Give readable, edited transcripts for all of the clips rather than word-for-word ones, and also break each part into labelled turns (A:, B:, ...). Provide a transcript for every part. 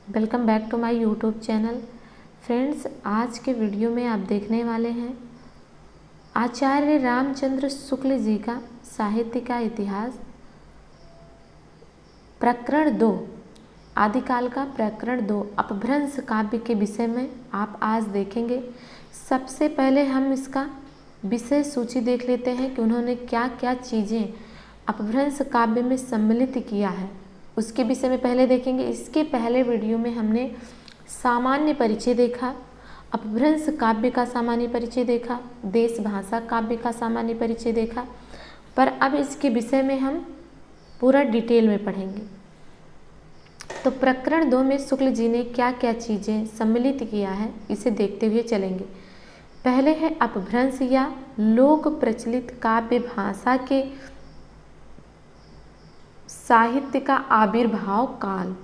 A: Welcome back to my YouTube channel. Friends, आज के video में आप देखने वाले हैं आचार्य रामचंद्र शुक्ल जी का साहित्य का इतिहास, प्रकरण 2, आदिकाल का प्रकरण 2 अपभ्रंश काव्य के विषय में आप आज देखेंगे। सबसे पहले हम इसका विषय सूची देख लेते हैं कि उन्होंने क्या क्या चीज़ें अपभ्रंश काव्य में सम्मिलित किया है, उसके विषय में पहले देखेंगे। इसके पहले वीडियो में हमने सामान्य परिचय देखा, अपभ्रंश काव्य का सामान्य परिचय देखा, देश भाषा काव्य का सामान्य परिचय देखा, पर अब इसके विषय में हम पूरा डिटेल में पढ़ेंगे। तो प्रकरण 2 में शुक्ल जी ने क्या क्या चीज़ें सम्मिलित किया है, इसे देखते हुए चलेंगे। पहले है अपभ्रंश या लोक प्रचलित काव्य भाषा के साहित्य का आविर्भाव काल।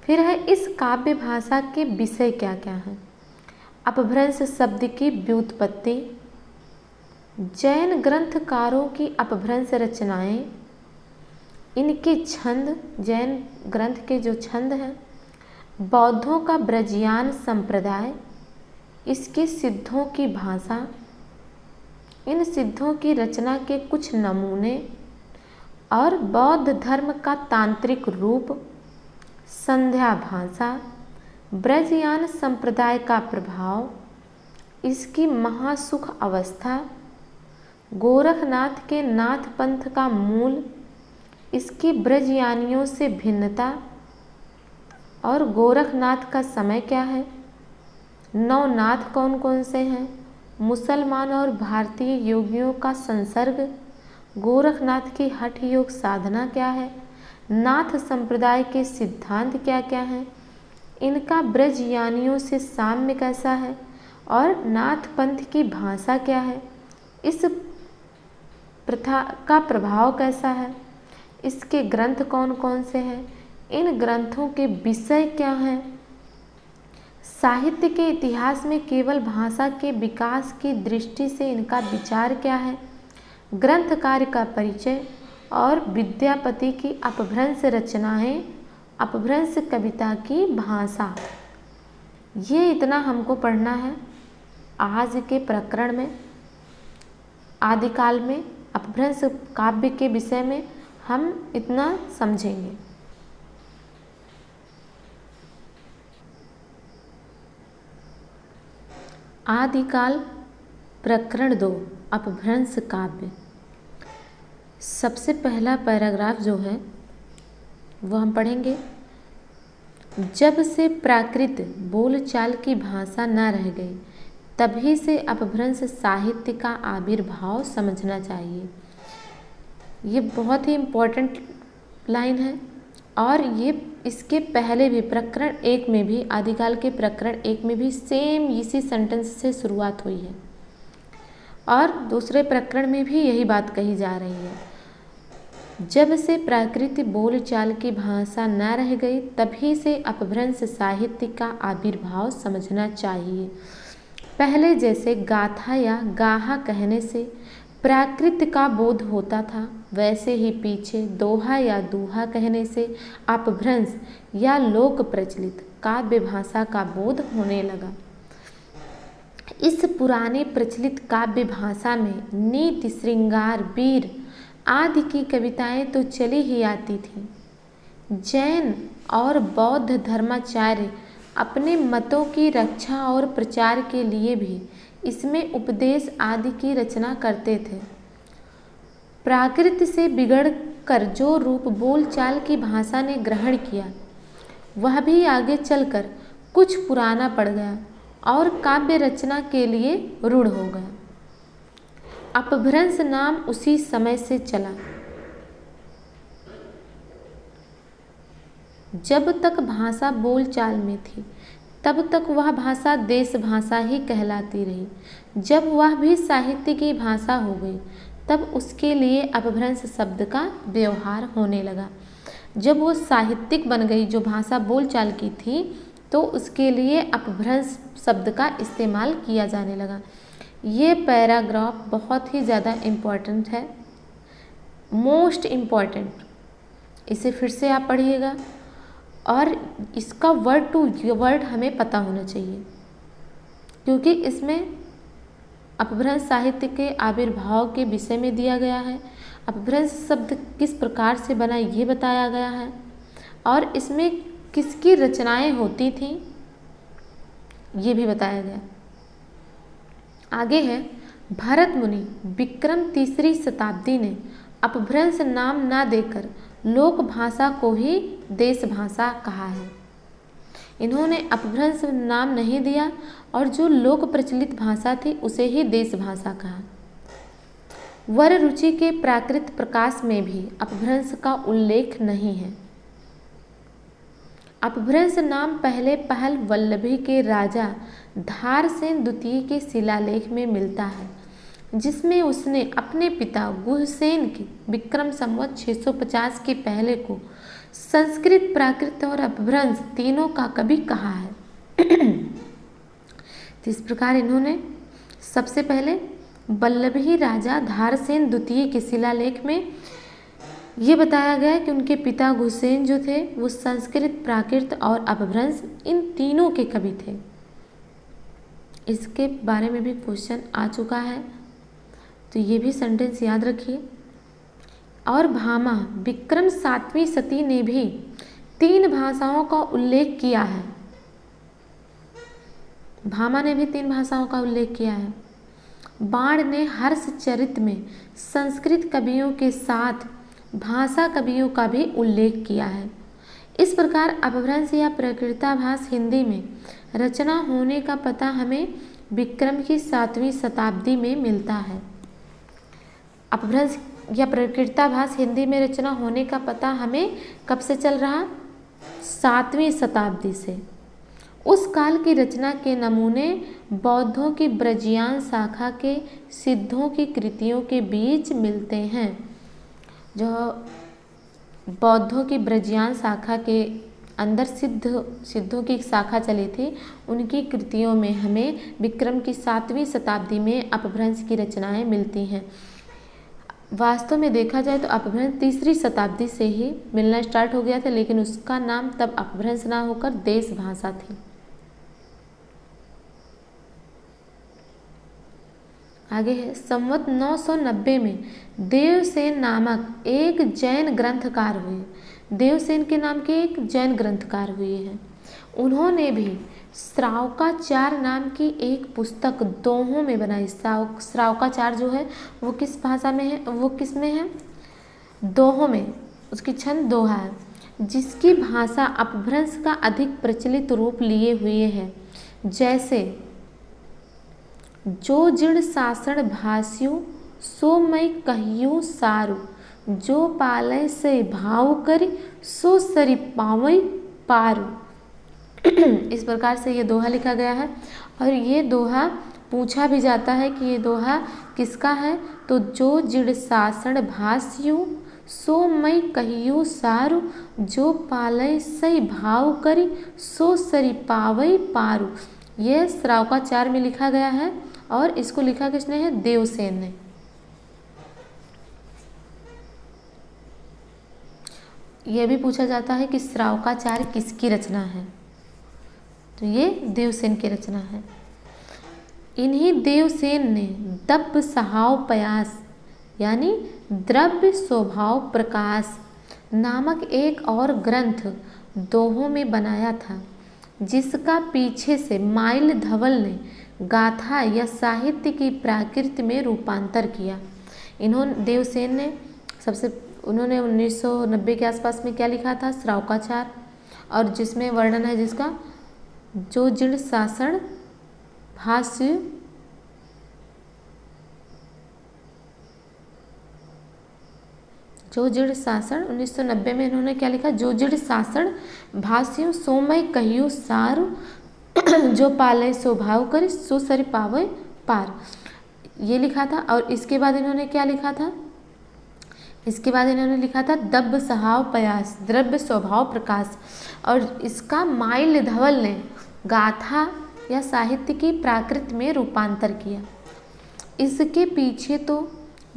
A: फिर है इस काव्य भाषा के विषय क्या क्या हैं, अपभ्रंश शब्द की व्युत्पत्ति, जैन ग्रंथकारों की अपभ्रंश रचनाएं, इनके छंद, जैन ग्रंथ के जो छंद हैं, बौद्धों का ब्रजियान संप्रदाय, इसके सिद्धों की भाषा, इन सिद्धों की रचना के कुछ नमूने और बौद्ध धर्म का तांत्रिक रूप, संध्या भाषा, ब्रजयान संप्रदाय का प्रभाव, इसकी महासुख अवस्था, गोरखनाथ के नाथ पंथ का मूल, इसकी ब्रजयानियों से भिन्नता और गोरखनाथ का समय क्या है, नवनाथ कौन कौन से हैं, मुसलमान और भारतीय योगियों का संसर्ग, गोरखनाथ की हठ योग साधना क्या है, नाथ संप्रदाय के सिद्धांत क्या क्या हैं, इनका ब्रजयानियों से साम्य कैसा है और नाथ पंथ की भाषा क्या है, इस प्रथा का प्रभाव कैसा है, इसके ग्रंथ कौन कौन से हैं, इन ग्रंथों के विषय क्या हैं, साहित्य के इतिहास में केवल भाषा के विकास की दृष्टि से इनका विचार क्या है, ग्रंथकार का परिचय और विद्यापति की अपभ्रंश रचनाएं, अपभ्रंश कविता की भाषा। ये इतना हमको पढ़ना है आज के प्रकरण में। आदिकाल में अपभ्रंश काव्य के विषय में हम इतना समझेंगे। आदिकाल प्रकरण 2 अपभ्रंश काव्य। सबसे पहला पैराग्राफ जो है वो हम पढ़ेंगे। जब से प्राकृत बोलचाल की भाषा न रह गई, तभी से अपभ्रंश साहित्य का आविर्भाव समझना चाहिए। ये बहुत ही इम्पोर्टेंट लाइन है और ये इसके पहले भी प्रकरण 1 में भी, आदिकाल के प्रकरण 1 में भी सेम इसी सेंटेंस से शुरुआत हुई है और दूसरे प्रकरण में भी यही बात कही जा रही है। जब से प्राकृत बोलचाल की भाषा न रह गई, तभी से अपभ्रंश साहित्य का आविर्भाव समझना चाहिए। पहले जैसे गाथा या गाहा कहने से प्राकृत का बोध होता था, वैसे ही पीछे दोहा या दूहा कहने से अपभ्रंश या लोक प्रचलित काव्य भाषा का बोध होने लगा। इस पुराने प्रचलित काव्य भाषा में नीति, श्रृंगार, वीर आदि की कविताएं तो चली ही आती थीं। जैन और बौद्ध धर्माचार्य अपने मतों की रक्षा और प्रचार के लिए भी इसमें उपदेश आदि की रचना करते थे। प्राकृत से बिगड़ कर जो रूप बोलचाल की भाषा ने ग्रहण किया, वह भी आगे चलकर कुछ पुराना पड़ गया और काव्य रचना के लिए रूढ़ हो गया। अपभ्रंश नाम उसी समय से चला। जब तक भाषा बोलचाल में थी, तब तक वह भाषा देश भाषा ही कहलाती रही। जब वह भी साहित्य की भाषा हो गई, तब उसके लिए अपभ्रंश शब्द का व्यवहार होने लगा। जब वो साहित्यिक बन गई, जो भाषा बोलचाल की थी, तो उसके लिए अपभ्रंश शब्द का इस्तेमाल किया जाने लगा। ये पैराग्राफ बहुत ही ज़्यादा इम्पॉर्टेंट है, मोस्ट इम्पॉर्टेंट। इसे फिर से आप पढ़िएगा। और इसका वर्ड टू वर्ड हमें पता होना चाहिए, क्योंकि इसमें अपभ्रंश साहित्य के आविर्भाव के विषय में दिया गया है, अपभ्रंश शब्द किस प्रकार से बना ये बताया गया है, और इसमें किसकी रचनाएं होती थीं ये भी बताया गया। आगे है, भरत मुनि विक्रम तीसरी शताब्दी ने अपभ्रंश नाम ना देकर लोक भाषा को ही देश भाषा कहा है। इन्होंने अपभ्रंश नाम नहीं दिया और जो लोक प्रचलित भाषा थी उसे ही देश भाषा कहा। वर रुचि के प्राकृत प्रकाश में भी अपभ्रंश का उल्लेख नहीं है। अपभ्रंश नाम पहल वल्लभी के राजा धारसेन द्वितीय के शिलालेख में मिलता है, जिसमें उसने अपने पिता गुहसेन की विक्रम संवत 650 के पहले को संस्कृत, प्राकृत और अपभ्रंश तीनों का कवि कहा है। तो इस प्रकार इन्होंने सबसे पहले वल्लभी राजा धारसेन द्वितीय के शिलालेख में ये बताया गया कि उनके पिता गुहसेन जो थे वो संस्कृत, प्राकृत और अपभ्रंश इन तीनों के कवि थे। इसके बारे में भी क्वेश्चन आ चुका है, तो ये भी सेंटेंस याद रखिए। और भामा विक्रम 7वीं सती ने भी 3 भाषाओं का उल्लेख किया है। भामा ने भी 3 भाषाओं का उल्लेख किया है। बाण ने हर्षचरित में संस्कृत कवियों के साथ भाषा कवियों का भी उल्लेख किया है। इस प्रकार अपभ्रंश या प्राकृताभास हिंदी में रचना होने का पता हमें विक्रम की 7वीं शताब्दी में मिलता है। अपभ्रंश या प्राकृताभास हिंदी में रचना होने का पता हमें कब से चल रहा? 7वीं शताब्दी से। उस काल की रचना के नमूने बौद्धों की ब्रजियान शाखा के सिद्धों की कृतियों के बीच मिलते हैं। जो बौद्धों की ब्रजियान शाखा के अंदर सिद्धों की एक शाखा चली थी, उनकी कृतियों में हमें विक्रम की 7वीं शताब्दी में अपभ्रंश की रचनाएं मिलती हैं। वास्तव में देखा जाए तो अपभ्रंश 3री शताब्दी से ही मिलना स्टार्ट हो गया था, लेकिन उसका नाम तब अपभ्रंश ना होकर देश भाषा थी। आगे है, संवत 990 में देवसेन नामक एक जैन ग्रंथकार हुए। देवसेन के नाम के एक जैन ग्रंथकार हुए हैं। उन्होंने भी श्रावकाचार नाम की एक पुस्तक दोहों में बनाई। श्रावकाचार जो है वो किस भाषा में है? वो किस में है? दोहों में। उसकी छंद दोहा है, जिसकी भाषा अपभ्रंश का अधिक प्रचलित रूप लिए हुए है। जैसे जो जिण सासण भास्यु सो मैं कहियो सारू, जो पालय से भाव करी सो सरी पावई पारू। इस प्रकार से ये दोहा लिखा गया है। और ये दोहा पूछा भी जाता है कि ये दोहा किसका है? तो जो जिण सासण भास्यु सो मैं कहियो सारू, जो पालय से भाव करी सो सरी पावई पारू। ये श्रावकाचार में लिखा गया है और इसको लिखा किसने है? देवसेन ने। यह भी पूछा जाता है कि श्रावकाचार किसकी रचना है? तो ये देवसेन की रचना है। इन्हीं देवसेन ने दब्ब सहाव पयास यानी द्रव्य स्वभाव प्रकाश नामक एक और ग्रंथ दोहों में बनाया था, जिसका पीछे से माइल धवल ने गाथा या साहित्य की प्राकृत में रूपांतर किया। देवसेन ने उन्होंने 1990 के आसपास में क्या लिखा था? श्रावकाचार, और जिसमें वर्णन है जिसका जो जिण सासण भाष्य जो जिण सासण 1990 में इन्होंने क्या लिखा? जो जिण सासण भाष्य सो मैं कहियो सारू, जो पाले सो भाव करे सो सरी पावे पार, ये लिखा था। और इसके बाद इन्होंने क्या लिखा था? इसके बाद इन्होंने लिखा था दब्ब सहाव पयास द्रव्य स्वभाव प्रकाश, और इसका माइल धवल ने गाथा या साहित्य की प्राकृत में रूपांतर किया। इसके पीछे तो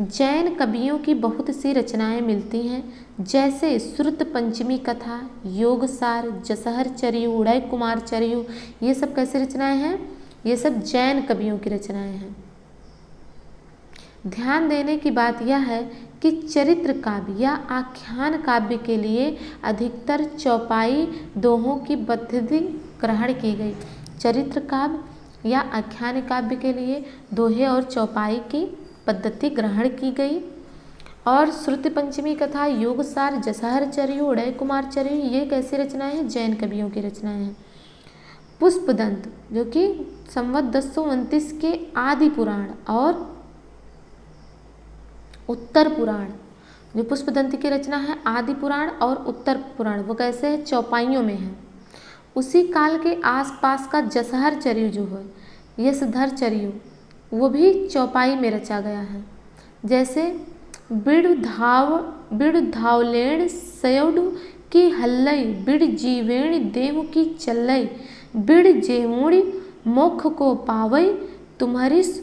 A: जैन कवियों की बहुत सी रचनाएं मिलती हैं, जैसे श्रुत पंचमी कथा, योगसार, जसहर चर्यु, उदय कुमार चर्यु। ये सब कैसी रचनाएं हैं? ये सब जैन कवियों की रचनाएं हैं। ध्यान देने की बात यह है कि चरित्र काव्य या आख्यान काव्य के लिए अधिकतर चौपाई दोहों की पद्धति ग्रहण की गई। चरित्र काव्य या आख्यान काव्य के लिए दोहे और चौपाई की पद्धति ग्रहण की गई। और श्रुति पंचमी कथा, योगसार, जसहर चर्यु, उदय कुमार चर्यु, ये कैसी रचनाएं हैं? जैन कवियों की रचनाएं हैं। पुष्पदंत जो कि संवत 1029 के आदि पुराण और उत्तर पुराण, जो पुष्पदंत की रचना है आदि पुराण और उत्तर पुराण, वो कैसे है? चौपाइयों में है। उसी काल के आसपास का जसहर चर्यु जो है, यशधर चर्यु, वो भी चौपाई में रचा गया है। जैसे बिड़ धावलेण सयौडु की हल्लई, बिड़ जीवेण देव की चल्लई, बिड़ जेमुड़ी मोख को पावई, तुम्हारिस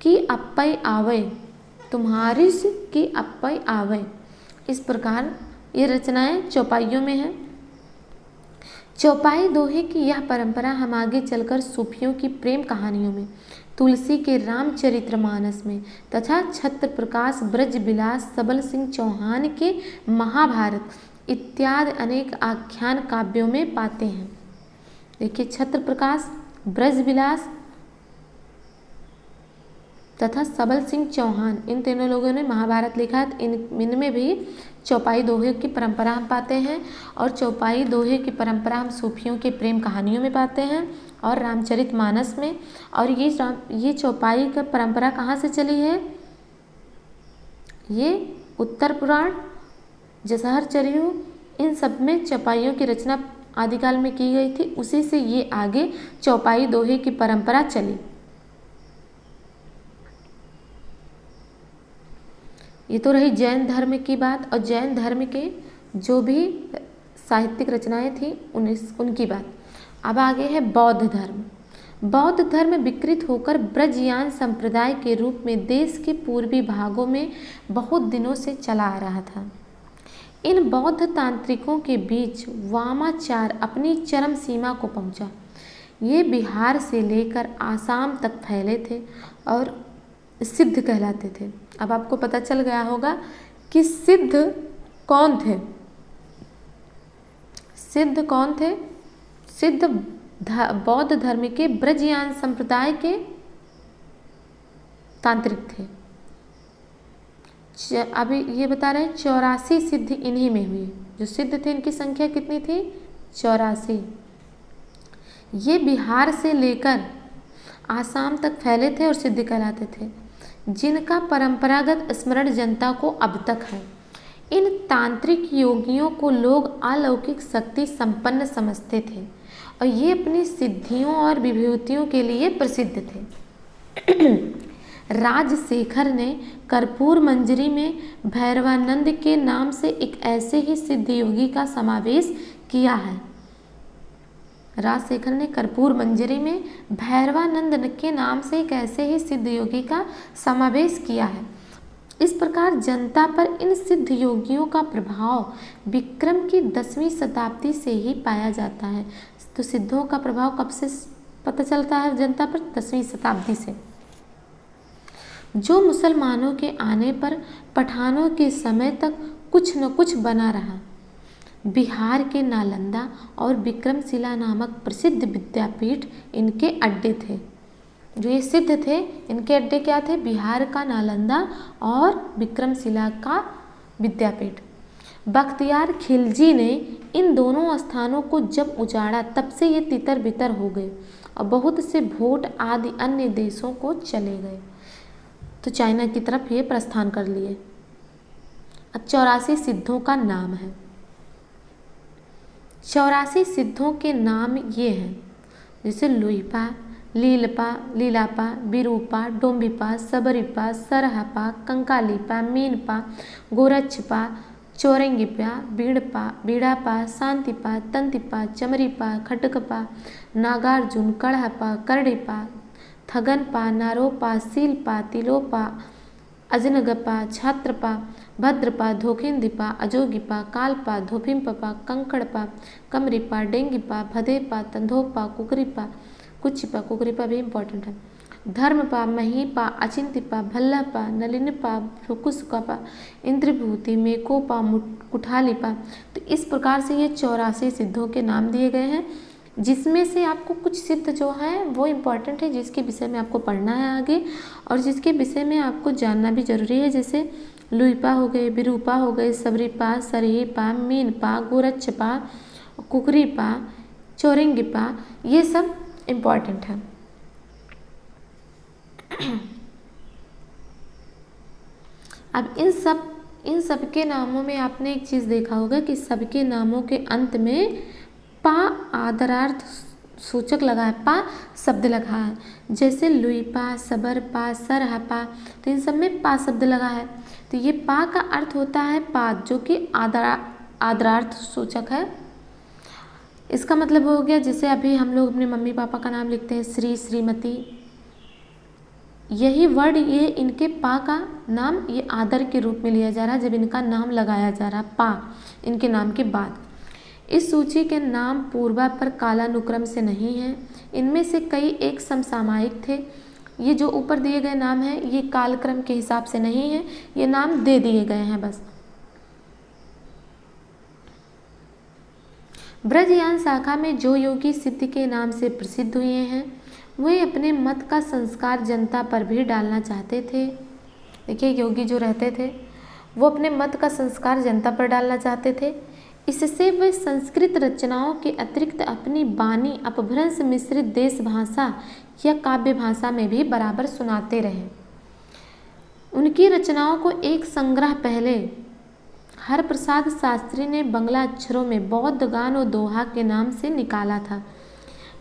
A: की अप्पई आवै, तुम्हारिस की अप्पई आवै। इस प्रकार ये रचनाएं चौपाइयों में हैं। चौपाई दोहे की यह परंपरा हम आगे चलकर सूफियों की प्रेम कहानियों में, तुलसी के रामचरितमानस में तथा छत्र प्रकाश, ब्रजबिलास, सबल सिंह चौहान के महाभारत इत्यादि अनेक आख्यान काव्यों में पाते हैं। देखिए, छत्र प्रकाश, ब्रजबिलास तथा सबल सिंह चौहान, इन तीनों लोगों ने महाभारत लिखा है। इनमें भी चौपाई दोहे की परंपरा हम पाते हैं। और चौपाई दोहे की परंपरा हम सूफियों के प्रेम कहानियों में पाते हैं और रामचरितमानस में। और ये चौपाई का परंपरा कहाँ से चली है? ये उत्तर पुराण, जसहर चर्यु, इन सब में चौपाइयों की रचना आदिकाल में की गई थी। उसी से ये आगे चौपाई दोहे की परंपरा चली। ये तो रही जैन धर्म की बात। और जैन धर्म के जो भी साहित्यिक रचनाएं थी उनकी बात। अब आगे है बौद्ध धर्म। बौद्ध धर्म विकृत होकर ब्रजयान संप्रदाय के रूप में देश के पूर्वी भागों में बहुत दिनों से चला आ रहा था। इन बौद्ध तांत्रिकों के बीच वामाचार अपनी चरम सीमा को पहुंचा। ये बिहार से लेकर आसाम तक फैले थे और सिद्ध कहलाते थे। अब आपको पता चल गया होगा कि सिद्ध कौन थे। सिद्ध कौन थे? सिद्ध बौद्ध धर्म के ब्रजयान संप्रदाय के तांत्रिक थे। अभी ये बता रहे हैं 84 सिद्ध इन्हीं में हुई। जो सिद्ध थे इनकी संख्या कितनी थी? 84। ये बिहार से लेकर आसाम तक फैले थे और सिद्ध कहलाते थे, जिनका परंपरागत स्मरण जनता को अब तक है। इन तांत्रिक योगियों को लोग अलौकिक शक्ति संपन्न समझते थे और ये अपनी सिद्धियों और विभूतियों के लिए प्रसिद्ध थे। राजशेखर ने कर्पूर मंजरी में भैरवानंद के नाम से एक ऐसे ही सिद्ध योगी का समावेश किया है। राजशेखर ने कर्पूर मंजरी में भैरवानंद के नाम से एक ऐसे ही सिद्ध योगी का समावेश किया है। इस प्रकार जनता पर इन सिद्ध योगियों का प्रभाव विक्रम की 10वीं शताब्दी से ही पाया जाता है। तो सिद्धों का प्रभाव कब से पता चलता है जनता पर? 10वीं शताब्दी से। जो मुसलमानों के आने पर पठानों के समय तक कुछ न कुछ बना रहा। बिहार के नालंदा और विक्रमशिला नामक प्रसिद्ध विद्यापीठ इनके अड्डे थे। जो ये सिद्ध थे इनके अड्डे क्या थे? बिहार का नालंदा और विक्रमशिला का विद्यापीठ। बख्तियार खिलजी ने इन दोनों स्थानों को जब उजाड़ा तब से ये तितर बितर हो गए और बहुत से भोट आदि अन्य देशों को चले गए। तो चाइना की तरफ ये प्रस्थान कर लिए। अब 84 सिद्धों का नाम है। 84 सिद्धों के नाम ये हैं, जैसे लुइपा, लीलापा, विरूपा, डोम्बिपा, सबरिपा, सरहपा, कंकालीपा, मीनपा, गोरक्षपा, चौरंगीपा, बीड़ापा, शांतिपा, तंतिपा, चमरीपा, खटकपा, नागार्जुन, कड़हपा, करड़ीपा, थगनपा, नारोपा, सीलपा, तिलोपा, अजनगपा, छात्रपा, भद्रपा, धोखेंदीपा, अजोगिपा, कालपा, धोफिमपपा, कंकड़पा, कमरिपा, डेंगिपा, भदेपा, तंधोपा, कुकरीपा, कुचिपा, कुकरीपा भी इम्पॉर्टेंट है, धर्मपा, महीपा, अचिंतिपा, भल्लापा, नलिनपा, फुकुसकापा, इंद्रभूति, मेकोपा, कुठालीपा। तो इस प्रकार से ये 84 सिद्धों के नाम दिए गए हैं, जिसमें से आपको कुछ सिद्ध जो है वो इम्पॉर्टेंट है, जिसके विषय में आपको पढ़ना है आगे और जिसके विषय में आपको जानना भी जरूरी है। जैसे लुईपा हो गए, बिरूपा हो गए, सबरीपा, सरहीपा, मीनपा, गोरक्षपा, कुकरीपा, चौरंगीपा, ये सब इम्पॉर्टेंट है। अब इन सब के नामों में आपने एक चीज़ देखा होगा कि सबके नामों के अंत में पा आदरार्थ सूचक लगा है, पा शब्द लगा है। जैसे लुईपा, सबरपा, सरहपा, तो इन सब में पा शब्द लगा है। तो ये पा का अर्थ होता है पाद, जो कि आदरार्थ सूचक है। इसका मतलब हो गया जैसे अभी हम लोग अपने मम्मी पापा का नाम लिखते हैं श्री, श्रीमती, यही वर्ड ये इनके पा का नाम ये आदर के रूप में लिया जा रहा है जब इनका नाम लगाया जा रहा है पा इनके नाम के बाद। इस सूची के नाम पूर्वापर कालानुक्रम से नहीं हैं, इनमें से कई एक समसामयिक थे। ये जो ऊपर दिए गए नाम हैं ये कालक्रम के हिसाब से नहीं है, ये नाम दे दिए गए हैं बस। ब्रजयान शाखा में जो योगी सिद्ध के नाम से प्रसिद्ध हुए हैं वे अपने मत का संस्कार जनता पर भी डालना चाहते थे। देखिए योगी जो रहते थे वो अपने मत का संस्कार जनता पर डालना चाहते थे, इससे वे संस्कृत रचनाओं के अतिरिक्त अपनी बानी अपभ्रंश मिश्रित देश भाषा या काव्य भाषा में भी बराबर सुनाते रहे। उनकी रचनाओं को एक संग्रह पहले हरप्रसाद शास्त्री ने बंगला अक्षरों में बौद्ध गान और दोहा के नाम से निकाला था।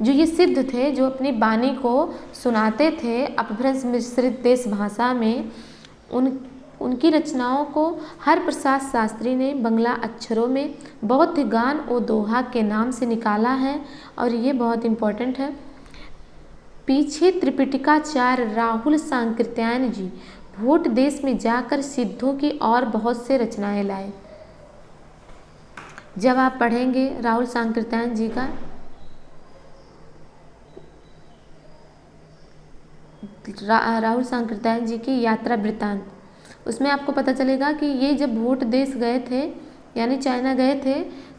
A: जो ये सिद्ध थे जो अपनी बानी को सुनाते थे अपभ्रंश मिश्रित देश भाषा में, उनकी रचनाओं को हरप्रसाद शास्त्री ने बंगला अक्षरों में बौद्ध गान और दोहा के नाम से निकाला है और ये बहुत इम्पोर्टेंट है। पीछे त्रिपिटकाचार्य राहुल सांकृत्यायन जी भोट देश में जाकर सिद्धों की और बहुत से रचनाएं लाए। जब आप पढ़ेंगे राहुल सांकृत्यायन जी का राहुल सांकृत्यायन जी की यात्रा वृत्तांत, उसमें आपको पता चलेगा कि ये जब भोट देश गए थे यानी चाइना गए थे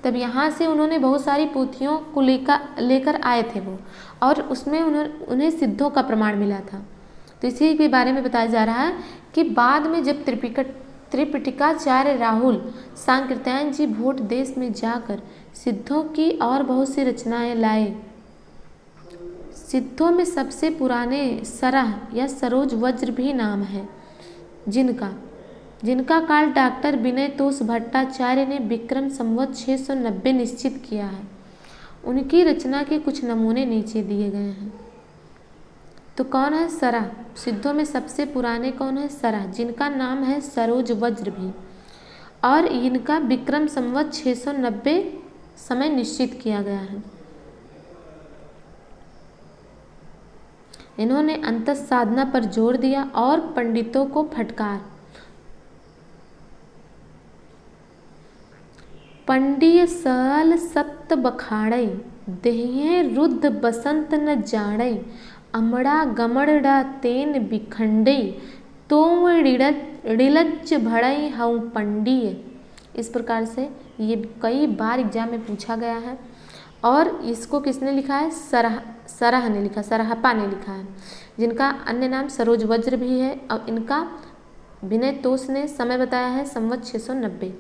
A: तब यहाँ से उन्होंने बहुत सारी पोथियों को लेकर आए थे वो, और उसमें उन्हें सिद्धों का प्रमाण मिला था। तो इसी के बारे में बताया जा रहा है कि बाद में जब त्रिपिटकाचार्य राहुल सांकृत्यायन जी भोट देश में जाकर सिद्धों की और बहुत सी रचनाएं लाए। सिद्धों में सबसे पुराने सरह या सरोज वज्र भी नाम है, जिनका काल डॉक्टर विनय तोष भट्टाचार्य ने विक्रम संवत 690 निश्चित किया है। उनकी रचना के कुछ नमूने नीचे दिए गए हैं। तो कौन है सरह? सिद्धों में सबसे पुराने कौन है? सरह, जिनका नाम है सरोज वज्र भी, और इनका विक्रम संवत 690 समय निश्चित किया गया है। इन्होंने अंतः साधना पर जोर दिया और पंडितों को फटकार पंडिय सल सत्त बखाड़ई देहिए रुद्ध बसंत न जाड़ई अमड़ा गमड़ड़ा तेन बिखंडई तो ड़िलज्ज भड़ई हऊ पंडिय। इस प्रकार से ये कई बार एग्जाम में पूछा गया है। और इसको किसने लिखा है? सरह ने लिखा, सरहपा ने लिखा है, जिनका अन्य नाम सरोज वज्र भी है। और इनका विनय तोष ने समय बताया है संवत 690।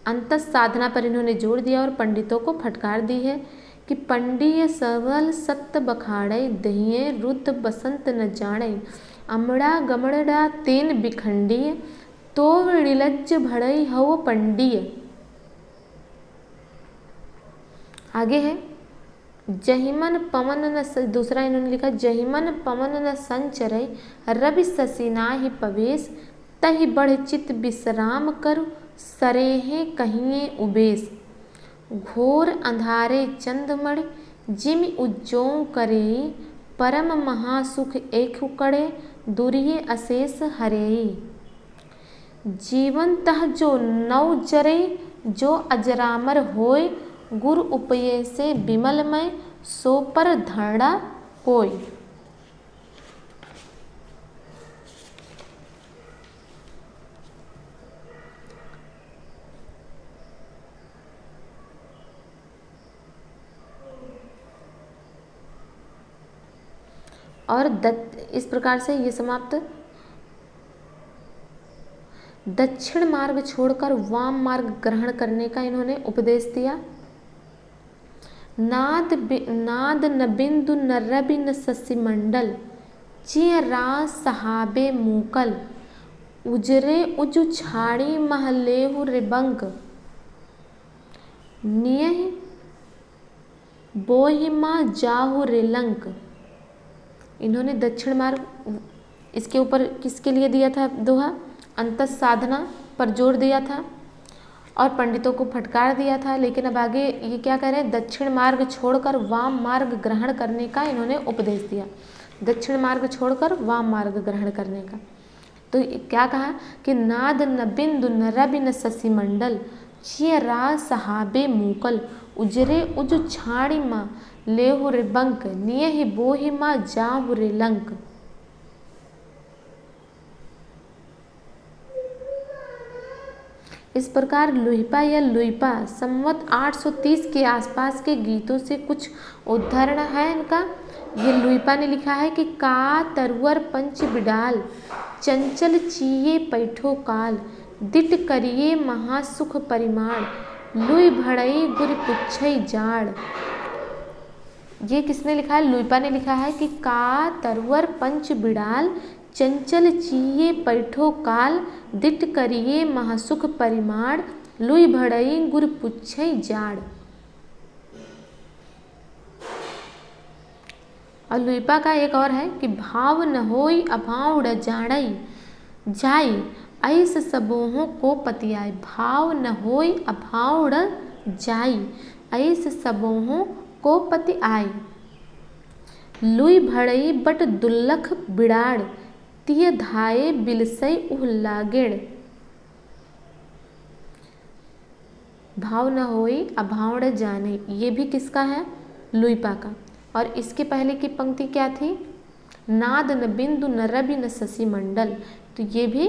A: अंतः साधना पर इन्होंने जोर दिया और पंडितों को फटकार दी है कि पंडिय सबल सत्य बखाड़े दहिए रुद्ध बसंत न जाने अमड़ा गमड़ा तेन बिखंडीय तो ड़िलज्ज भड़ई हव पंडिय। आगे है जहिमन पवन न, दूसरा इन्होंने लिखा जहिमन पवन न संचरय रवि ससीनाहि पवेश तहि बढ़ चित विश्राम कर सरेहे कहिए उबेश घोर अंधारे चंदमण जिम उज्जौ करे परम महासुख एक करे दुरिये अशेष हरेई। जीवनतः जो नव जरे, जो अजरामर होय, गुर उपये से विमलमय, सो पर धरड़ा कोय। और इस प्रकार से ये समाप्त। दक्षिण मार्ग छोड़कर वाम मार्ग ग्रहण करने का इन्होंने उपदेश दिया। नाद न बिंदु न रवि न शशिमंडल, चिय रास सहाबे मूकल, उजरे उजु छाड़ी महलेहु रिबंक, नियह बोहिमा जाहु रिलंक। इन्होंने दक्षिण मार्ग इसके ऊपर किसके लिए दिया था दोहा? अंतस साधना पर जोर दिया था और पंडितों को फटकार दिया था। लेकिन अब आगे ये क्या कह रहे हैं? दक्षिण मार्ग छोड़कर वाम मार्ग ग्रहण करने का इन्होंने उपदेश दिया। दक्षिण मार्ग छोड़कर वाम मार्ग ग्रहण करने का। तो क्या कहा कि नाद न बिंदु न रवि न शशिमंडल, चिय रास सहाबे मूकल, उजरे उजु छाड़ी माँ लेहु रिबंक, नियहि बोहि माँ जाहु रिलंक। इस प्रकार लुहिपा या लुइपा संवत 830 के आसपास के गीतों से कुछ उदाहरण है इनका। ये लुइपा ने लिखा है कि का तरुवर पंच बिडाल, चंचल चीये पैठो काल, दिट करिए महासुख परिमाण, लुई भड़ई गुर पुच्छई जाड़। ये किसने लिखा है? लुइपा ने लिखा है कि का तरुवर पंच बिडाल, चंचल चीये पैठो काल, दिट करिए महासुख परिमाण, लुई भड़ई गुर पुच्छई जाड़। और लुइपा का एक और है कि भाव न होई अभाव जाड़ई, जाई ऐस सबोहों को पतियाय। भाव न होई अभाव जाई, ऐस सबोहों को पति आय। लुई भड़ई बट दुल्लख बिड़ाड़, तिय धाये बिलसई उह लागेड़। भाव न होई अभावड़ जाने, ये भी किसका है? लुइपा का। और इसके पहले की पंक्ति क्या थी? नाद न बिंदु न रवि न शशिमंडल, तो ये भी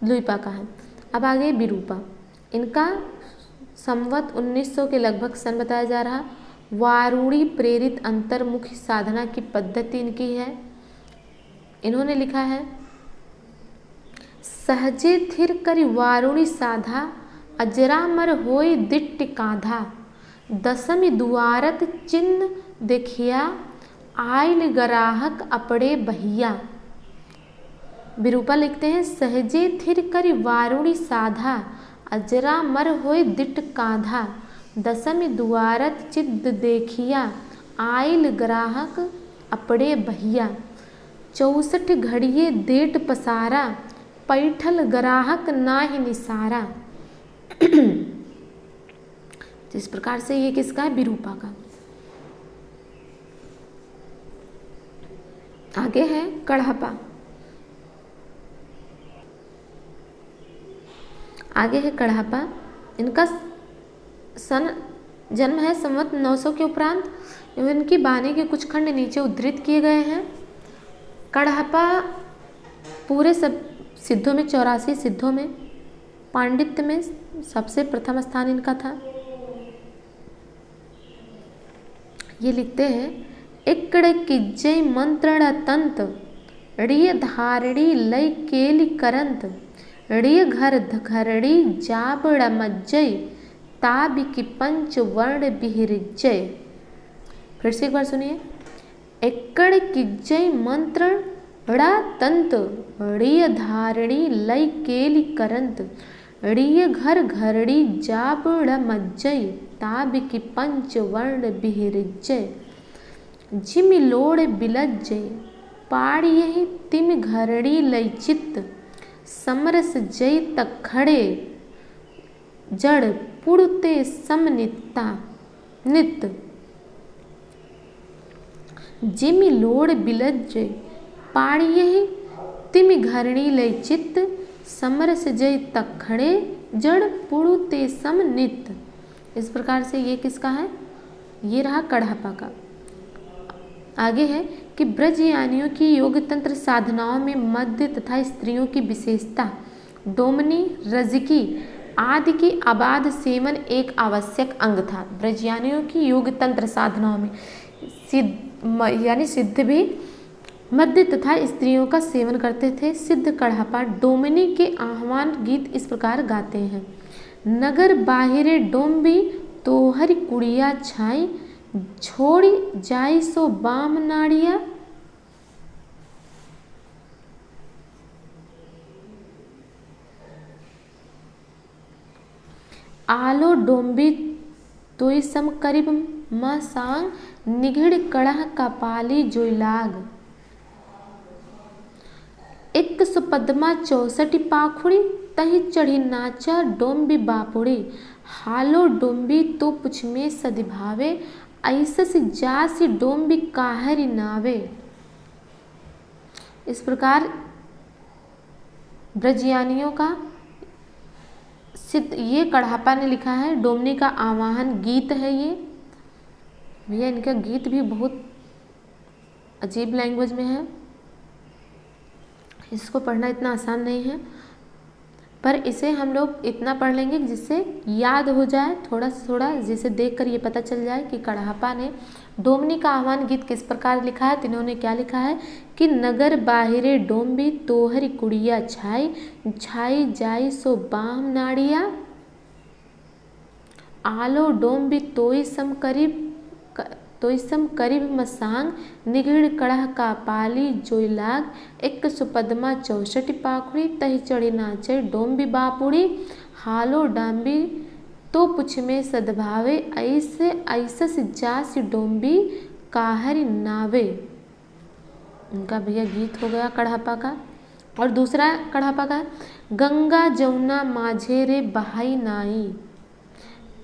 A: लुइपा का है। अब आगे विरूपा। इनका संवत 1900 के लगभग सन बताया जा रहा। वारुणी प्रेरित अंतर्मुखी साधना की पद्धति इनकी है। इन्होंने लिखा है, सहजे थिर करि वारुणी साधा, अजरामर होय दिट्ट काधा, दसमी दुआरत चिन्ह देखिया, आयल गराहक अपड़े बहिया। विरूपा लिखते हैं, सहजे थिर करि वारुणी साधा, अजरामर होय दिट्ट काधा, दसमी दुआरत चिद देखिया, आयल ग्राहक अपड़े बहिया। 64 घड़िए देट पसारा, पैठल ग्राहक नाहि निसारा। इस प्रकार से ये किसका है? विरूपा का। आगे है कड़हपा। आगे है कड़हपा। इनका जन्म है संवत 900 के उपरांत। इनकी बानी के कुछ खंड नीचे उद्धृत किए गए हैं। कड़हपा पूरे सब सिद्धों में 84 सिद्धों में पांडित्य में सबसे प्रथम स्थान इनका था। ये लिखते हैं, एकड़ किज्जय मंत्रण तंत, ऋय धारणी लय केलि करंत, ऋय घर घरड़ी जाबड़ मज्जय, ताबि की पंच वर्ण बिहरिजय। फिर से एक बार सुनिए, एकड़ किज्जय मंत्रण तंत, ऋय धारणी लय केलि करंत, ऋय घर घरड़ी जाबड़ मज्जय, ताबि की पंच वर्ण बिहरिजय। जिमि लोड़ बिलज्जय, पाड़ियहि तिमि घरड़ी लय चित्त, समरस जय तखड़े जड़ पुड़ते समनिता नित। जिमि लोड़ बिलज्जय, पाड़ियहि तिमि घरड़ी लय चित्त, समरस जय तखड़े जड़ पुरु ते सम नित। इस प्रकार से ये किसका है? ये रहा कढ़ापा का। आगे है कि ब्रजयानियों की योग तंत्र साधनाओं में मध्य तथा स्त्रियों की विशेषता, डोमनी, रजकी आदि की अबाध सेवन एक आवश्यक अंग था। ब्रजयानियों की योग तंत्र साधनाओं में यानी सिद्ध भी मध्य तथा स्त्रियों का सेवन करते थे। सिद्ध कढ़ापा डोमनी के आह्वान गीत इस प्रकार गाते हैं। नगर बाहिरे डोम्बी तोहर कुड़िया छाई, छोड़ी जाई सो बाम नाड़िया। आलो डोम्बी तोई सम करीब म सांग, निघिड़ कड़ह कपाली जोइलाग। 164 पाखुड़ी तही चढ़ी नाचा डोम्बी बापुड़ी, हालो डोम्बी तो पुछ में सदिभावे, ऐसस जासी डोम्बी काहरी नावे। इस प्रकार ब्रजयानियों का सिद्ध ये कढ़ापा ने लिखा है। डोमनी का आवाहन गीत है ये। भैया इनका गीत भी बहुत अजीब लैंग्वेज में है, इसको पढ़ना इतना आसान नहीं है, पर इसे हम लोग इतना पढ़ लेंगे जिससे याद हो जाए थोड़ा से थोड़ा, जिसे देखकर ये पता चल जाए कि कढ़ापा ने डोमनी का आह्वान गीत किस प्रकार लिखा है। तो इन्होंने क्या लिखा है कि नगर बाहिरे डोम्बी तोहरी कुड़िया छाई, छाई जाई सो बाम नाड़िया, आलो डोम्बी तोई सम करीब मसांग, निघिड़ कड़ह का पाली जोइलाग, 164 पाखुड़ी तही चढ़ी नाचे डोम्बी बापुड़ी, हालो डाम्बी तो पुछ में सद्भावे, ऐसे ऐसस जासी डोम्बी काहरी नावे। उनका भैया गीत हो गया कढ़ापा का। और दूसरा कढ़ापा का, गंगा जमुना माझे रे बहाई नाई,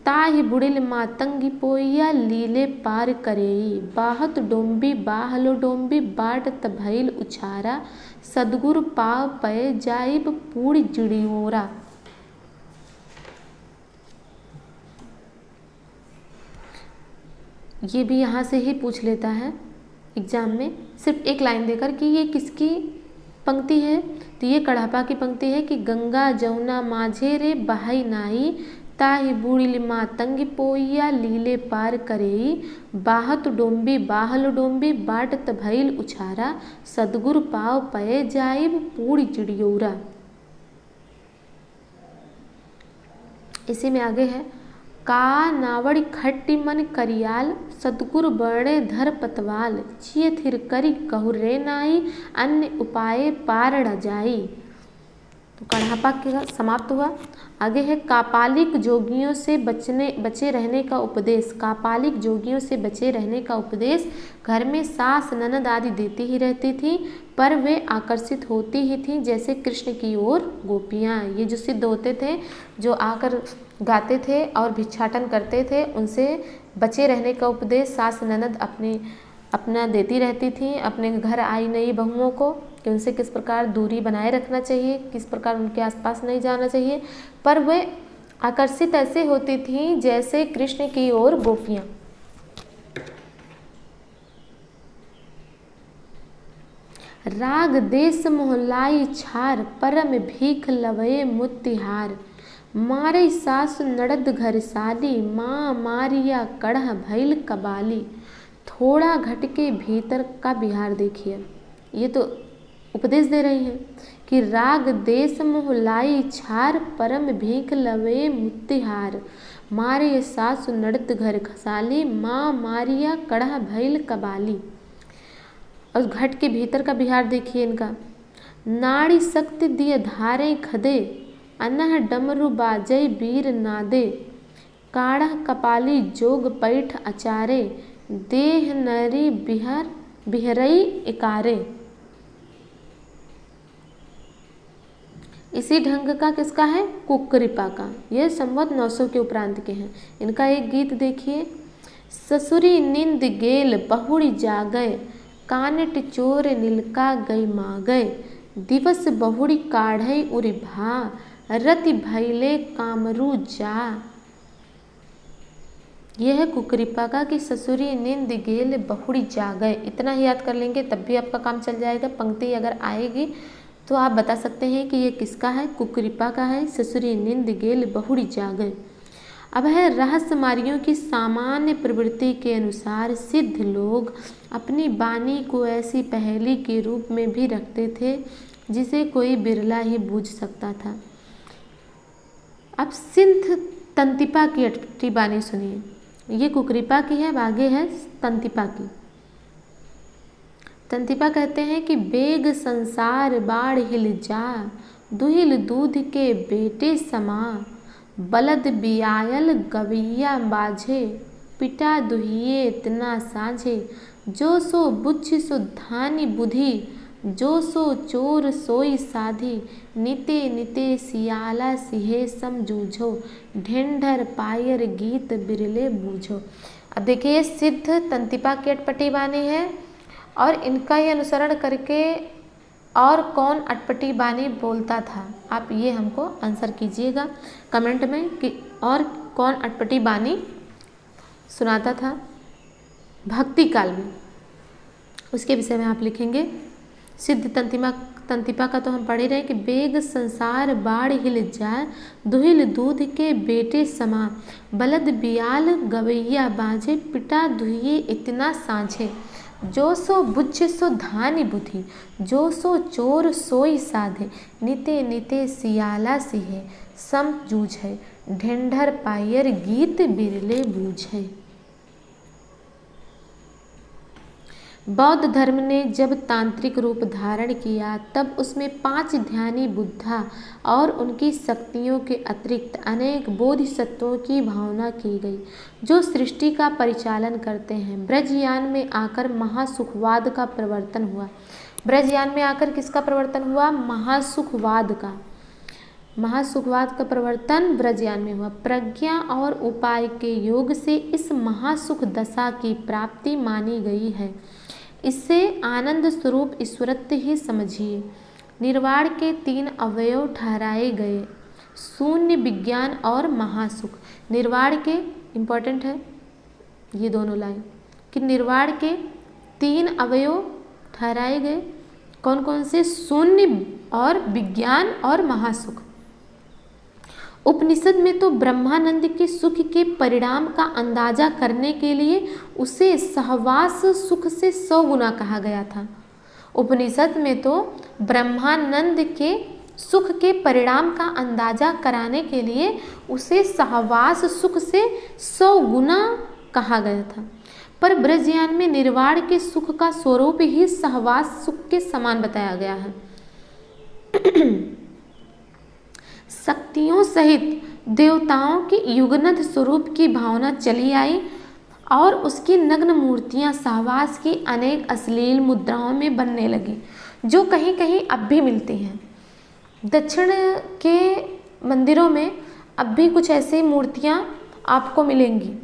A: ताहि बुड़िल मातंगी पोइया लीले पार करेई, बाहत डोम्बी बाहलो डोम्बी बाटत भइल उछारा, सदगुरु पाव पय जाइब पूरी जिड़ियोरा। ये भी यहाँ से ही पूछ लेता है एग्जाम में, सिर्फ एक लाइन देकर कि ये किसकी पंक्ति है। तो ये कढ़ापा की पंक्ति है कि गंगा जमुना माझे रे बहाई नाई, ताहि बूढ़िल मातंगी पोइया लीले पार करेई, बाहत डोम्बी बाहल डोम्बी बाटत भइल उछारा, सदगुरु पाव पय जाइब पूरी चिड़ियोरा। इसी में आगे है, का नावड़ी खट्टी मन करियाल, सदगुरु बड़े धर पतवाल, छिए थिर करी कहु रे नाई, अन्य उपाय पार न जाई। तो कढ़ापा का समाप्त हुआ। आगे है, कापालिक जोगियों से बचे रहने का उपदेश। कापालिक जोगियों से बचे रहने का उपदेश घर में सास ननद आदि देती ही रहती थी, पर वे आकर्षित होती ही थीं जैसे कृष्ण की ओर गोपियाँ। ये जो सिद्ध होते थे, जो आकर गाते थे और भिक्षाटन करते थे, उनसे बचे रहने का उपदेश सास ननद अपना देती रहती थी अपने घर आई नई बहुओं को, कि उनसे किस प्रकार दूरी बनाए रखना चाहिए, किस प्रकार उनके आसपास नहीं जाना चाहिए, पर वे आकर्षित ऐसे होती थीं जैसे कृष्ण की ओर गोपियाँ। राग देश मोहलाई छार, परम भीख लवये मुतिहार, मारे सासु नड़द घर साली, माँ मारिया कड़ह भैल कबाली। थोड़ा घट के भीतर का बिहार देखिए, ये तो उपदेश दे रही हैं कि राग देश मोहलाई छार, परम भीख लवे मुतिहार, मारे सासु नड़द घर खसाली, माँ मारिया कड़ह भैल कबाली। और घट के भीतर का बिहार देखिए इनका, नाड़ी शक्ति दिय धारे खदे, अनह डमरू बाजय वीर नादे, काढ़ कपाली जोग पैठ अचारे, देह नरी बिहरई इकारे। इसी ढंग का किसका है? कुक्कुरिपा का। यह संवत 900 के उपरांत के हैं। इनका एक गीत देखिए, ससुरी निंद गेल बहुड़ी जागय, कानट चोर नीलका गई मागय, दिवस बहुड़ी काढ़ई उरि भा, रति भैले कामरू जा। यह है कुकरीपा का कि ससुरी नींद गेल बहुड़ी जागए। इतना ही याद कर लेंगे तब भी आपका काम चल जाएगा। पंक्ति अगर आएगी तो आप बता सकते हैं कि ये किसका है, कुकरीपा का है। ससुरी नींद गेल बहुड़ी जागए। अब है रहस्यमारियों की सामान्य प्रवृत्ति के अनुसार सिद्ध लोग अपनी वाणी को ऐसी पहेली के रूप में भी रखते थे जिसे कोई बिरला ही बूझ सकता था। अब सिद्ध तंतिपा की अटपटी वाणी सुनिए। ये कुकरीपा की है, आगे है तंतिपा की। तंतिपा कहते हैं कि बेग संसार बाढ़ हिल जा, दुहिल दूध के बेटे समा, बलद बियायल गवैया बाझे, पिटा दुहिए इतना साझे, जो सो बुच्छ सो धानी बुद्धि, जो सो चोर सोई साधी, निते निते सियाला सिहे सम जूझो, ढेंढर पायर गीत बिरले बूझो। अब देखिए सिद्ध तंतिपा की अटपटी वाणी है और इनका ही अनुसरण करके और कौन अटपटी वाणी बोलता था, आप ये हमको आंसर कीजिएगा कमेंट में कि और कौन अटपटी वाणी सुनाता था भक्ति काल में। उसके विषय में आप लिखेंगे। सिद्ध तंतिपा का तो हम पढ़ ही रहे कि बेग संसार बाढ़ हिल जाए, दुहिल दूध के बेटे समा, बलद बियाल गवैया बाझे, पिटा दुहिए इतना साझे, जो सो बुच्छ सो धानी बुद्धि, जो सो चोर सोई साधे, निते निते सियाला सिहे सम जूझे, ढेंढर पायर गीत बिरले बूझे। बौद्ध धर्म ने जब तांत्रिक रूप धारण किया तब उसमें 5 ध्यानी बुद्धा और उनकी शक्तियों के अतिरिक्त अनेक बोधिसत्वों की भावना की गई जो सृष्टि का परिचालन करते हैं। ब्रजयान में आकर महासुखवाद का प्रवर्तन हुआ। ब्रजयान में आकर किसका प्रवर्तन हुआ? महासुखवाद का। महासुखवाद का प्रवर्तन ब्रजयान में हुआ। प्रज्ञा और उपाय के योग से इस महासुख दशा की प्राप्ति मानी गई है। इससे आनंद स्वरूप ईश्वरत्व ही समझिए। निर्वाण के 3 अवयव ठहराए गए, शून्य, विज्ञान और महासुख। निर्वाण के इम्पोर्टेंट है ये दोनों लाइन कि निर्वाण के 3 अवयव ठहराए गए, कौन कौन से? शून्य और विज्ञान और महासुख। उपनिषद में तो ब्रह्मानंद के सुख के परिणाम का अंदाजा करने के लिए उसे सहवास सुख से 100 गुना कहा गया था। उपनिषद में तो ब्रह्मानंद के सुख के परिणाम का अंदाजा कराने के लिए उसे सहवास सुख से 100 गुना कहा गया था, पर ब्रजयान में निर्वाण के सुख का स्वरूप ही सहवास सुख के समान बताया गया है। शक्तियों सहित देवताओं के युगनद स्वरूप की भावना चली आई और उसकी नग्न मूर्तियां सहवास की अनेक अश्लील मुद्राओं में बनने लगी, जो कहीं कहीं अब भी मिलती हैं। दक्षिण के मंदिरों में अब भी कुछ ऐसी मूर्तियां आपको मिलेंगी।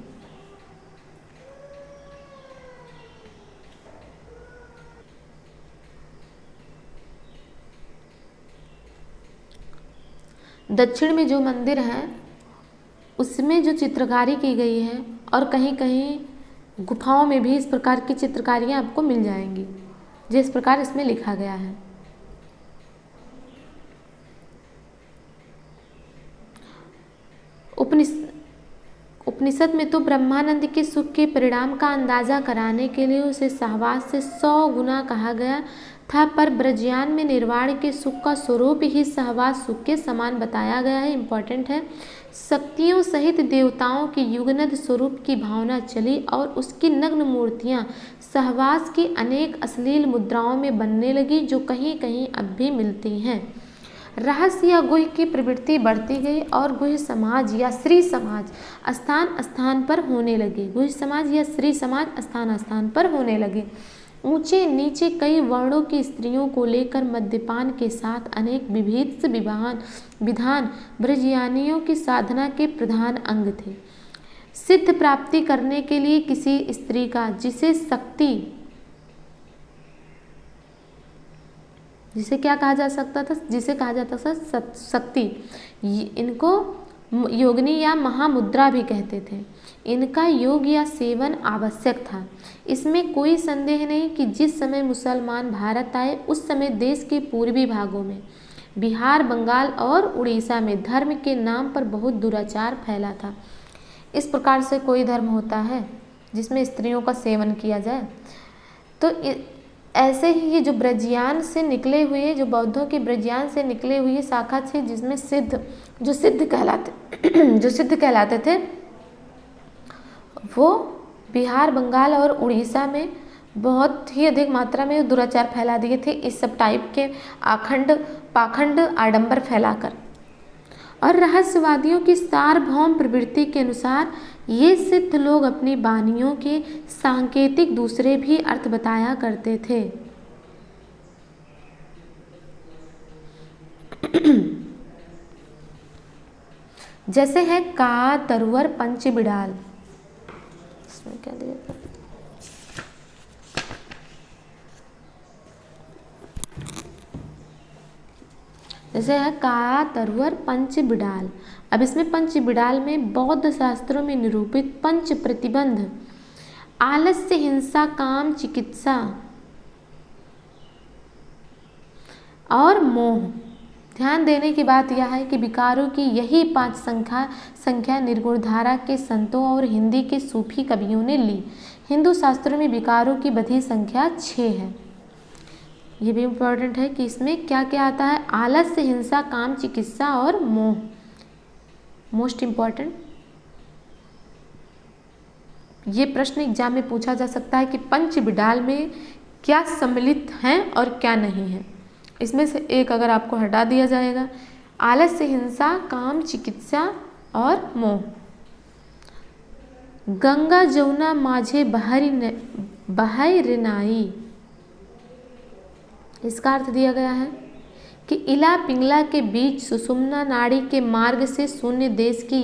A: दक्षिण में जो मंदिर हैं उसमें जो चित्रकारी की गई है और कहीं कहीं गुफाओं में भी इस प्रकार की चित्रकारियाँ आपको मिल जाएंगी जिस प्रकार इसमें लिखा गया है। उपनिषद में तो ब्रह्मानंद के सुख के परिणाम का अंदाजा कराने के लिए उसे सहवास से 100 गुना कहा गया था, पर ब्रजयान में निर्वाण के सुख का स्वरूप ही सहवास सुख के समान बताया गया है। इम्पॉर्टेंट है। शक्तियों सहित देवताओं के युगनद स्वरूप की भावना चली और उसकी नग्न मूर्तियां सहवास की अनेक अश्लील मुद्राओं में बनने लगी, जो कहीं कहीं अब भी मिलती हैं। रहस्य या गुह्य की प्रवृत्ति बढ़ती गई और गुह्य समाज या श्री समाज स्थान स्थान पर होने लगे। गुह्य समाज या श्री समाज स्थान स्थान पर होने लगे। ऊंचे नीचे कई वर्णों की स्त्रियों को लेकर मद्यपान के साथ अनेक विभत्स विधान ब्रजयानियों की साधना के प्रधान अंग थे। सिद्ध प्राप्ति करने के लिए किसी स्त्री का जिसे शक्ति जिसे क्या कहा जा सकता था, जिसे कहा जाता था शक्ति। इनको योगिनी या महामुद्रा भी कहते थे। इनका योग या सेवन आवश्यक था। इसमें कोई संदेह नहीं कि जिस समय मुसलमान भारत आए उस समय देश के पूर्वी भागों में, बिहार, बंगाल और उड़ीसा में धर्म के नाम पर बहुत दुराचार फैला था। इस प्रकार से कोई धर्म होता है जिसमें स्त्रियों का सेवन किया जाए? तो ऐसे ही ये जो ब्रजयान से निकले हुए, जो बौद्धों के ब्रजयान से निकले हुए शाखा थे, जिसमें जो सिद्ध कहलाते थे, वो बिहार, बंगाल और उड़ीसा में बहुत ही अधिक मात्रा में दुराचार फैला दिए थे, इस सब टाइप के पाखंड आडंबर फैलाकर। और रहस्यवादियों की सार्वभौम प्रवृत्ति के अनुसार ये सिद्ध लोग अपनी वाणियों के सांकेतिक दूसरे भी अर्थ बताया करते थे। जैसे है का, तरुवर, पंच बिडाल। इसमें क्या दिया था? जैसे है का, तरुवर, पंच बिडाल। अब इसमें पंच बिडाल में बौद्ध शास्त्रों में निरूपित पंच प्रतिबंध, आलस्य, हिंसा, काम, चिकित्सा और मोह। ध्यान देने की बात यह है कि विकारों की यही 5 संख्या निर्गुण धारा के संतों और हिंदी के सूफी कवियों ने ली। हिंदू शास्त्रों में विकारों की बधी संख्या 6 है। ये भी इम्पोर्टेंट है कि इसमें क्या क्या आता है? आलस्य, हिंसा, काम, चिकित्सा और मोह। मोस्ट इम्पॉर्टेंट ये प्रश्न एग्जाम में पूछा जा सकता है कि पंच बिडाल में क्या सम्मिलित हैं और क्या नहीं है। इसमें से एक अगर आपको हटा दिया जाएगा, आलस्य, हिंसा, काम, चिकित्सा और मोह। गंगा जमुना माझे बहाई रिनाई, इसका अर्थ दिया गया है कि इला पिंगला के बीच सुषुम्ना नाड़ी के मार्ग से शून्य देश की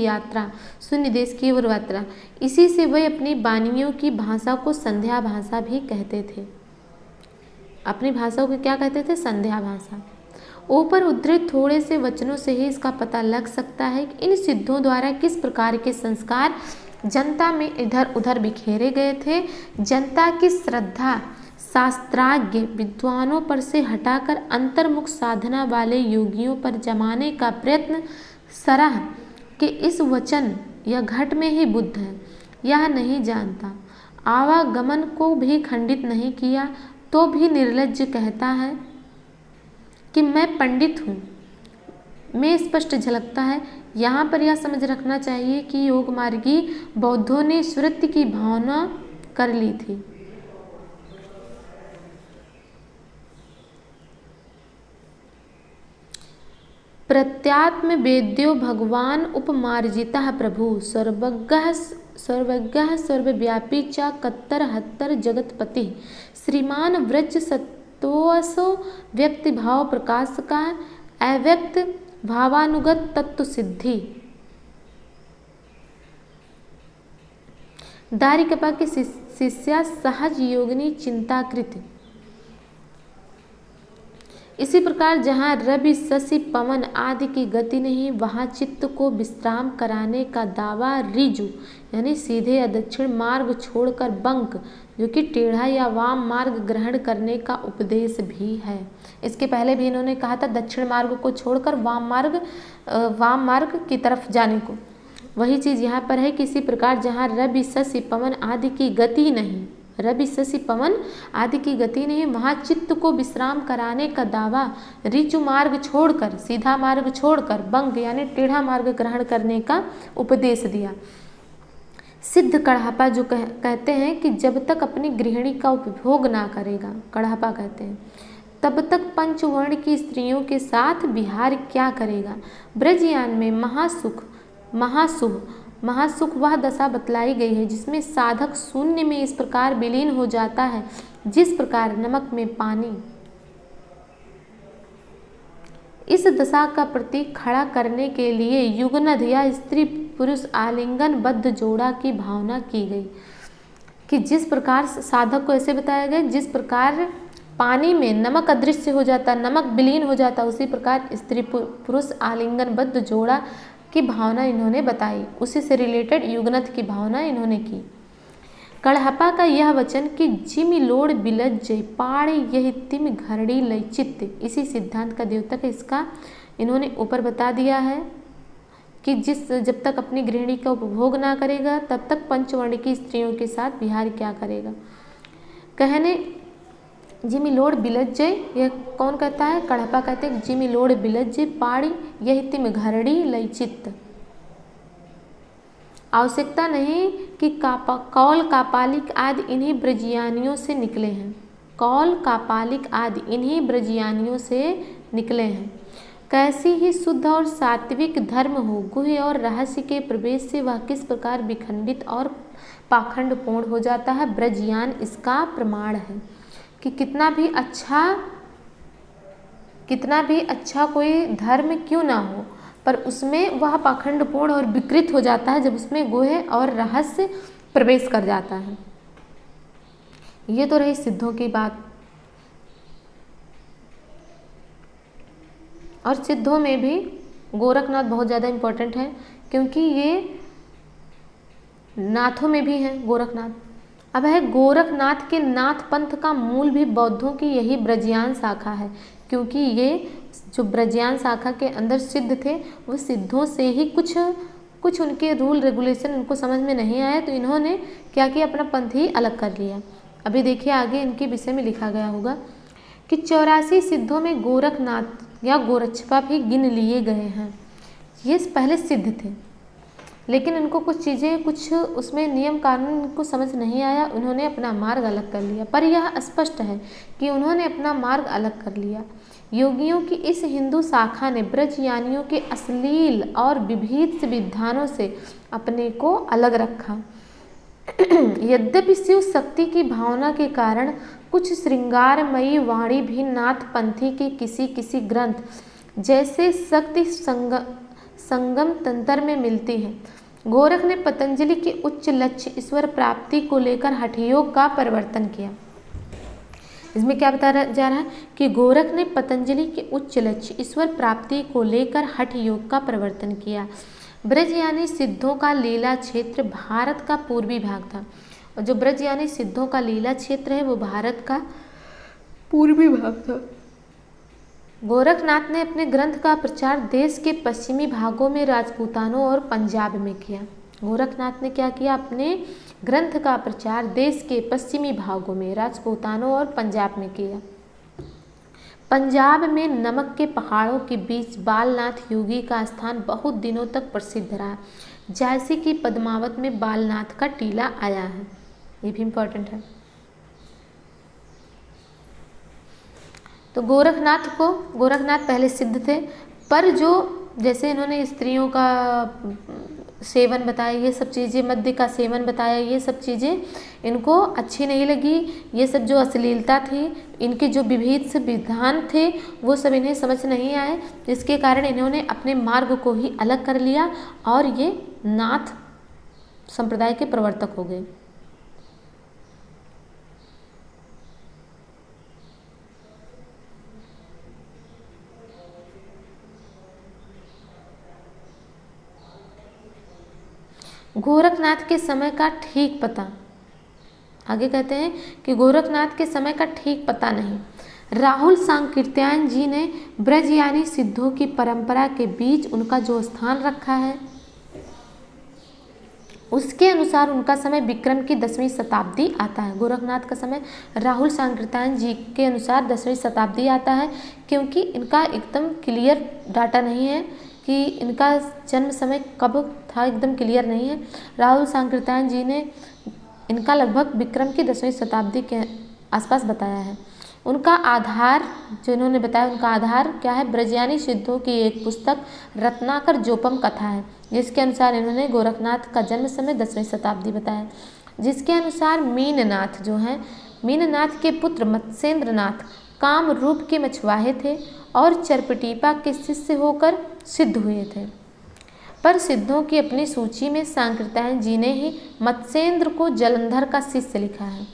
A: ओर यात्रा। इसी से वे अपनी वाणियों की भाषा को संध्या भाषा भी कहते थे। अपनी भाषा को क्या कहते थे? संध्या भाषा। ऊपर उद्धृत थोड़े से वचनों से ही इसका पता लग सकता है कि इन सिद्धों द्वारा किस प्रकार के संस्कार जनता में इधर उधर बिखेरे गए थे। जनता की श्रद्धा शास्त्राज्ञ विद्वानों पर से हटाकर अंतर्मुख साधना वाले योगियों पर जमाने का प्रयत्न सराह कि इस वचन या घट में ही बुद्ध है, यह नहीं जानता। आवागमन को भी खंडित नहीं किया तो भी निर्लज्ज कहता है कि मैं पंडित हूँ। मैं स्पष्ट झलकता है। यहाँ पर यह समझ रखना चाहिए कि योग मार्गी बौद्धों ने श्रुति की भावना कर ली थी। प्रत्यात्म वेद्यो भगवान उपमार्जितः प्रभु सर्वज्ञः सर्वव्यापी च कत्तर हत्तर जगतपति श्रीमान व्रज सत्वसो व्यक्ति भाव प्रकाश का अव्यक्त भावानुगत तत्व सिद्धि। दारिकपा के शिष्या सहज योगिनी चिंताकृत। इसी प्रकार जहाँ रवि, शशि, पवन आदि की गति नहीं, वहाँ चित्त को विश्राम कराने का दावा ऋजु यानी सीधे या दक्षिण मार्ग छोड़कर बंक जो कि टेढ़ा या वाम मार्ग ग्रहण करने का उपदेश भी है। इसके पहले भी इन्होंने कहा था दक्षिण मार्ग को छोड़कर वाम मार्ग की तरफ जाने को। वही चीज़ यहाँ पर है कि इसी प्रकार जहाँ रवि, शशि, पवन आदि की गति नहीं, रवि, शशि, पवन आदि की गति नहीं, वहाँ चित्त को विश्राम कराने का दावा ऋजु मार्ग छोड़कर, सीधा मार्ग छोड़कर बंग यानी टेढ़ा मार्ग ग्रहण करने का उपदेश दिया। सिद्ध कढ़ापा जो कहते हैं कि जब तक अपनी गृहिणी का उपभोग ना करेगा, कढ़ापा कहते हैं, तब तक पंचवर्ण की स्त्रियों के साथ विहार क्या करेगा। ब्रजयान में महासुख वह दशा बतलाई गई है जिसमें साधक शून्य में इस प्रकार विलीन हो जाता है जिस प्रकार नमक में पानी। इस दशा का प्रतीक खड़ा करने के लिए युगनद या स्त्री पुरुष आलिंगन बद्ध जोड़ा की भावना की गई कि जिस प्रकार साधक को ऐसे बताया गया जिस प्रकार पानी में नमक अदृश्य हो जाता, नमक विलीन हो जाता, उसी प्रकार स्त्री पुरुष आलिंगनबद्ध जोड़ा की भावना इन्होंने बताई। उसी से रिलेटेड युगनथ की भावना इन्होंने की। कढ़पा का यह वचन कि जिमि लोड़ बिलज जय पाड़े यही तिम घरड़ी लय चित्त, इसी सिद्धांत का द्योतक इसका इन्होंने ऊपर बता दिया है कि जब तक अपनी गृहिणी का उपभोग ना करेगा तब तक पंचवर्ण की स्त्रियों के साथ विहार क्या करेगा। कहने जिमि लोड़ बिलज जय, यह कौन कहता है? कढ़पा कहते हैं जिमि लोड़ बिलज जय पाड़ी यही तिम घरड़ी लय चित्त। आवश्यकता नहीं कि कौल कापालिक आदि इन्हीं ब्रजियानियों से निकले हैं। कौल कापालिक आदि इन्हीं ब्रजियानियों से निकले हैं। कैसी ही शुद्ध और सात्विक धर्म हो, गुह्य और रहस्य के प्रवेश से वह किस प्रकार विखंडित और पाखंडपूर्ण हो जाता है, ब्रजयान इसका प्रमाण है। कि कितना भी अच्छा कोई धर्म क्यों ना हो, पर उसमें वह पाखंडपूर्ण और विकृत हो जाता है जब उसमें गुह्य और रहस्य प्रवेश कर जाता है। ये तो रही सिद्धों की बात। और सिद्धों में भी गोरखनाथ बहुत ज़्यादा इम्पोर्टेंट है, क्योंकि ये नाथों में भी हैं गोरखनाथ। अब है गोरखनाथ के नाथ पंथ का मूल भी बौद्धों की यही ब्रजयान शाखा है, क्योंकि ये जो ब्रजयान शाखा के अंदर सिद्ध थे वो सिद्धों से ही कुछ उनके रूल रेगुलेशन उनको समझ में नहीं आया, तो इन्होंने क्या किया, अपना पंथ ही अलग कर लिया। अभी देखिए आगे इनके विषय में लिखा गया होगा कि 84 सिद्धों में गोरखनाथ या गोरक्षपा भी गिन लिए गए हैं। ये पहले सिद्ध थे, लेकिन इनको कुछ चीज़ें, कुछ उसमें नियम कानून इनको समझ नहीं आया, उन्होंने अपना मार्ग अलग कर लिया। पर यह स्पष्ट है कि उन्होंने अपना मार्ग अलग कर लिया। योगियों की इस हिंदू शाखा ने ब्रजयानियों के अश्लील और विभीत विधानों से अपने को अलग रखा। यद्यपि शिव शक्ति की भावना के कारण कुछ श्रृंगारमयी वाणी भी नाथपंथी के किसी ग्रंथ जैसे शक्ति संगम तंत्र में मिलती है। गोरख ने पतंजलि के उच्च लक्ष्य ईश्वर प्राप्ति को लेकर हठयोग का परिवर्तन किया। इसमें क्या बताया जा रहा है कि गोरख ने पतंजलि के उच्च लक्ष्य ईश्वर प्राप्ति को लेकर हठ योग का परिवर्तन किया। ब्रज यानी सिद्धों का लीला क्षेत्र भारत का पूर्वी भाग था, और जो ब्रज यानी सिद्धों का लीला क्षेत्र है वो भारत का पूर्वी भाग था। गोरखनाथ ने अपने ग्रंथ का प्रचार देश के पश्चिमी भागों में राजपूतानों और पंजाब में किया। गोरखनाथ ने क्या किया, अपने ग्रंथ का प्रचार देश के पश्चिमी भागों में राजपूतानों और पंजाब में किया। पंजाब में नमक के पहाड़ों के बीच बालनाथ योगी का स्थान बहुत दिनों तक प्रसिद्ध रहा, जैसे कि पद्मावत में बालनाथ का टीला आया है। ये भी इम्पोर्टेंट है। तो गोरखनाथ पहले सिद्ध थे, पर जो जैसे इन्होंने स्त्रियों का सेवन बताया, ये सब चीज़ें, मद्य का सेवन बताया, ये सब चीज़ें इनको अच्छी नहीं लगी। ये सब जो अश्लीलता थी, इनके जो विभिन्न विधान थे वो सब इन्हें समझ नहीं आए, जिसके कारण इन्होंने अपने मार्ग को ही अलग कर लिया और ये नाथ संप्रदाय के प्रवर्तक हो गए। गोरखनाथ के समय का ठीक पता, आगे कहते हैं कि गोरखनाथ के समय का ठीक पता नहीं। राहुल सांकृत्यायन जी ने ब्रज यानी सिद्धों की परंपरा के बीच उनका जो स्थान रखा है, उसके अनुसार उनका समय विक्रम की 10वीं शताब्दी आता है। गोरखनाथ का समय राहुल सांकृत्यायन जी के अनुसार 10वीं शताब्दी आता है, क्योंकि इनका एकदम क्लियर डाटा नहीं है कि इनका जन्म समय कब था, एकदम क्लियर नहीं है। राहुल सांकृत्यायन जी ने इनका लगभग विक्रम की 10वीं शताब्दी के आसपास बताया है। उनका आधार जो इन्होंने बताया, उनका आधार क्या है, ब्रजयानी सिद्धों की एक पुस्तक रत्नाकर जोपम कथा है, जिसके अनुसार इन्होंने गोरखनाथ का जन्म समय 10वीं शताब्दी बताया। जिसके अनुसार मीननाथ जो हैं, मीननाथ के पुत्र मत्स्येंद्रनाथ काम रूप के मछुआरे थे और चरपटीपा के शिष्य होकर सिद्ध हुए थे। पर सिद्धों की अपनी सूची में सांकृत्यायन जी ने ही मत्स्येंद्र को जलंधर का शिष्य लिखा है।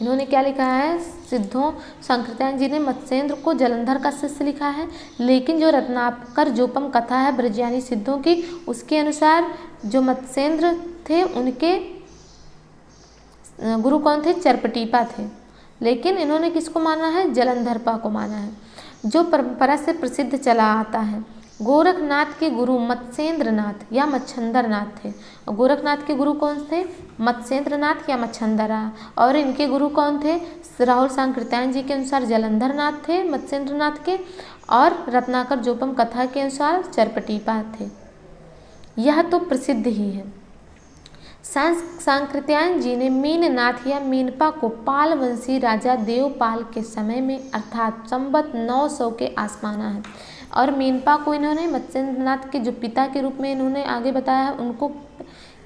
A: इन्होंने क्या लिखा है, सिद्धों सांकृत्यायन जी ने मत्स्येंद्र को जलंधर का शिष्य लिखा है, लेकिन जो रत्नाकर जोपम कथा है ब्रजयानी सिद्धों की, उसके अनुसार जो मत्स्येंद्र थे उनके गुरु कौन थे, चरपटीपा थे। लेकिन इन्होंने किसको माना है, जलंधरपा को माना है, जो परंपरा से प्रसिद्ध चला आता है। गोरखनाथ के गुरु मत्स्येंद्रनाथ या मच्छंदरनाथ थे। और गोरखनाथ के गुरु कौन थे, मत्स्येंद्रनाथ या मच्छंदरनाथ। और इनके गुरु कौन थे, राहुल सांकृत्यायन जी के अनुसार जलंधरनाथ थे मत्स्येंद्रनाथ के, और रत्नाकर जोपम कथा के अनुसार चरपटीपा थे। यह तो प्रसिद्ध ही है। सांकृत्यायन जी ने मीननाथ या मीनपा को पाल वंशी राजा देवपाल के समय में अर्थात संवत 900 के आस माना है। और मीनपा को इन्होंने मत्स्येंद्रनाथ के जो पिता के रूप में इन्होंने आगे बताया है, उनको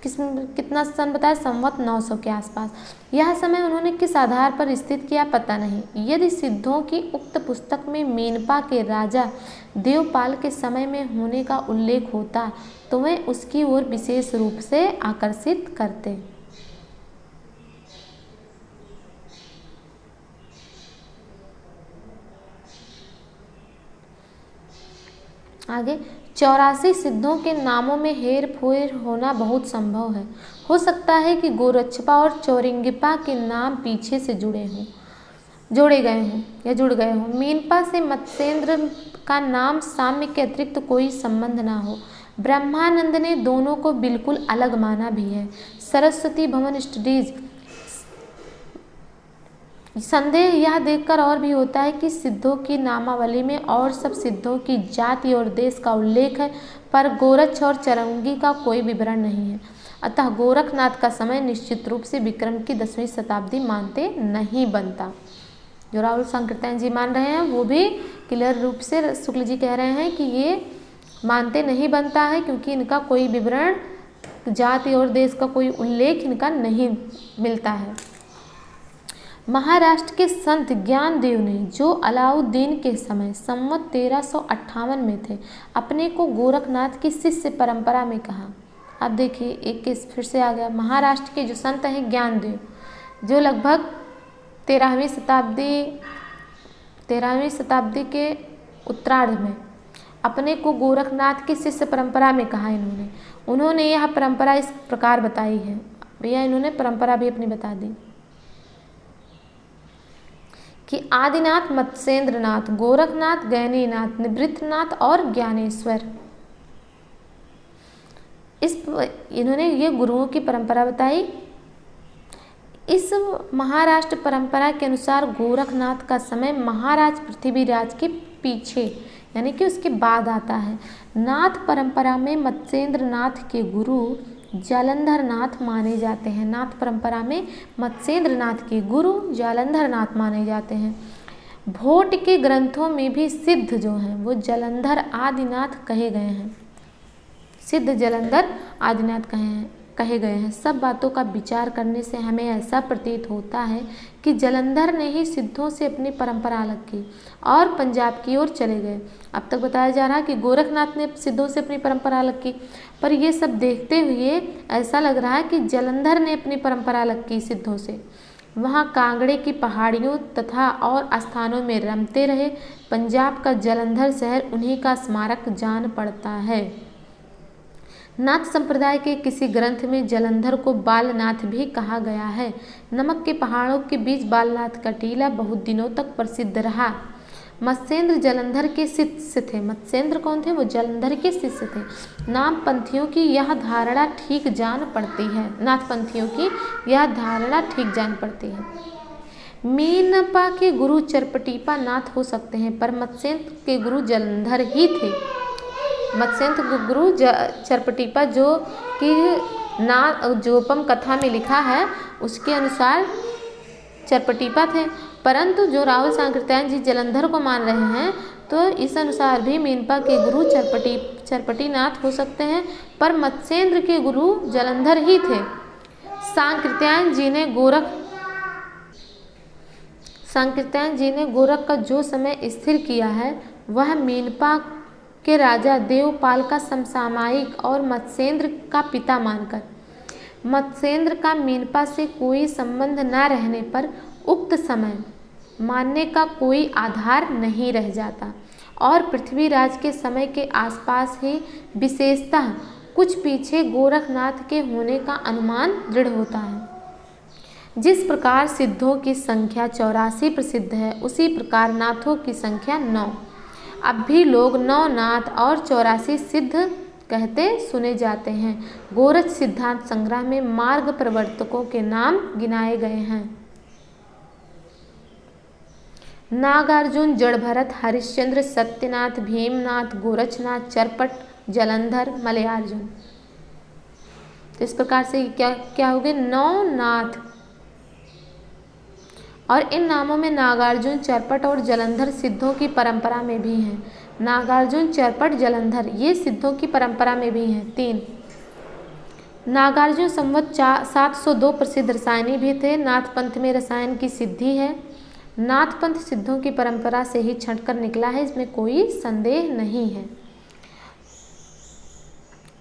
A: कितना सन बताया, संवत 900 के आसपास। यह समय उन्होंने किस आधार पर स्थित किया पता नहीं। यदि सिद्धों की उक्त पुस्तक में मीनपा के राजा देवपाल के समय में होने का उल्लेख होता तो वे उसकी ओर विशेष रूप से आकर्षित करते। आगे 84 सिद्धों के नामों में हेर फेर होना बहुत संभव है। हो सकता है कि गोरक्षपा और चौरिंगपा के नाम पीछे से जोड़े गए हों या जुड़ गए हों। मीनपा से मत्स्येंद्र का नाम साम्य के अतिरिक्त कोई संबंध ना हो। ब्रह्मानंद ने दोनों को बिल्कुल अलग माना भी है। सरस्वती भवन स्टडीज संदेह यह देखकर और भी होता है कि सिद्धों की नामावली में और सब सिद्धों की जाति और देश का उल्लेख है, पर गोरक्ष और चरंगी का कोई विवरण नहीं है। अतः गोरखनाथ का समय निश्चित रूप से विक्रम की 10वीं शताब्दी मानते नहीं बनता। जो राहुल सांकृत्यायन जी मान रहे हैं वो भी क्लियर रूप से शुक्ल जी कह रहे हैं कि ये मानते नहीं बनता है, क्योंकि इनका कोई विवरण, जाति और देश का कोई उल्लेख इनका नहीं मिलता है। महाराष्ट्र के संत ज्ञानदेव ने, जो अलाउद्दीन के समय संवत 1358 में थे, अपने को गोरखनाथ की शिष्य परंपरा में कहा। अब देखिए एक केस फिर से आ गया। महाराष्ट्र के जो संत हैं ज्ञानदेव, जो लगभग 13वीं शताब्दी के उत्तरार्ध में अपने को गोरखनाथ की शिष्य परंपरा में कहा। उन्होंने यह परंपरा इस प्रकार बताई है। भैया इन्होंने परंपरा भी अपनी बता दी कि आदिनाथ मत्स्येंद्रनाथ, गोरखनाथ, गैनीनाथ, निवृत्तनाथ और ज्ञानेश्वर। इन्होंने ये गुरुओं की परंपरा बताई। इस महाराष्ट्र परंपरा के अनुसार गोरखनाथ का समय महाराज पृथ्वीराज के पीछे यानी कि उसके बाद आता है। नाथ परंपरा में मत्स्येंद्रनाथ के गुरु जालंधरनाथ माने जाते हैं। नाथ परंपरा में मत्स्येंद्रनाथ के गुरु जालंधरनाथ माने जाते हैं। भोट के ग्रंथों में भी सिद्ध जो हैं वो जलंधर आदिनाथ कहे गए हैं। सिद्ध जलंधर आदिनाथ कहे गए हैं। सब बातों का विचार करने से हमें ऐसा प्रतीत होता है कि जलंधर ने ही सिद्धों से अपनी परंपरा अलग की और पंजाब की ओर चले गए। अब तक बताया जा रहा है कि गोरखनाथ ने सिद्धों से अपनी परंपरा अलग की, पर ये सब देखते हुए ऐसा लग रहा है कि जलंधर ने अपनी परंपरा अलग की सिद्धों से। वहाँ कांगड़े की पहाड़ियों तथा और स्थानों में रमते रहे। पंजाब का जलंधर शहर उन्हीं का स्मारक जान पड़ता है। नाथ संप्रदाय के किसी ग्रंथ में जलंधर को बालनाथ भी कहा गया है। नमक के पहाड़ों के बीच बालनाथ का टीला बहुत दिनों तक प्रसिद्ध रहा। मत्स्येंद्र जलंधर के शिष्य थे। मत्स्येंद्र कौन थे? वो जलंधर के शिष्य थे। नाथपंथियों की यह धारणा ठीक जान पड़ती है। मीनपा के गुरु चरपटीपा नाथ हो सकते हैं, पर मत्स्येंद्र के गुरु जलंधर ही थे। मत्स्येंद्र गुरु चरपटीपा जो कि जोपम कथा में लिखा है उसके अनुसार चरपटीपा थे, परंतु जो राहुल सांकृत्यायन जी जलंधर को मान रहे हैं तो इस अनुसार भी मीनपा के गुरु चरपटीनाथ हो सकते हैं, पर मत्स्येंद्र के गुरु जलंधर ही थे। सांकृत्यायन जी ने गोरख का जो समय स्थिर किया है वह मीनपा के राजा देवपाल का समसामयिक और मत्स्येंद्र का पिता मानकर, मत्स्येंद्र का मीनपा से कोई संबंध न रहने पर उक्त समय मानने का कोई आधार नहीं रह जाता और पृथ्वीराज के समय के आसपास ही विशेषतः कुछ पीछे गोरखनाथ के होने का अनुमान दृढ़ होता है। जिस प्रकार सिद्धों की संख्या 84 प्रसिद्ध है, उसी प्रकार नाथों की संख्या 9। अब भी लोग 9 नाथ और 84 सिद्ध कहते सुने जाते हैं। गोरख सिद्धांत संग्रह में मार्ग प्रवर्तकों के नाम गिनाए गए हैं। नागार्जुन, जड़भरत, हरिश्चंद्र, सत्यनाथ, भीमनाथ, गोरक्षनाथ, चरपट, जलंधर, मलयार्जुन। इस प्रकार से क्या हो गए? 9 नाथ। और इन नामों में नागार्जुन, चरपट और जलंधर सिद्धों की परंपरा में भी हैं। नागार्जुन, चरपट, जलंधर ये सिद्धों की परंपरा में भी हैं। 3 नागार्जुन संवत 702 प्रसिद्ध रसायनी भी थे। नाथपंथ में रसायन की सिद्धि है। नाथपंथ सिद्धों की परंपरा से ही छंटकर निकला है, इसमें कोई संदेह नहीं है।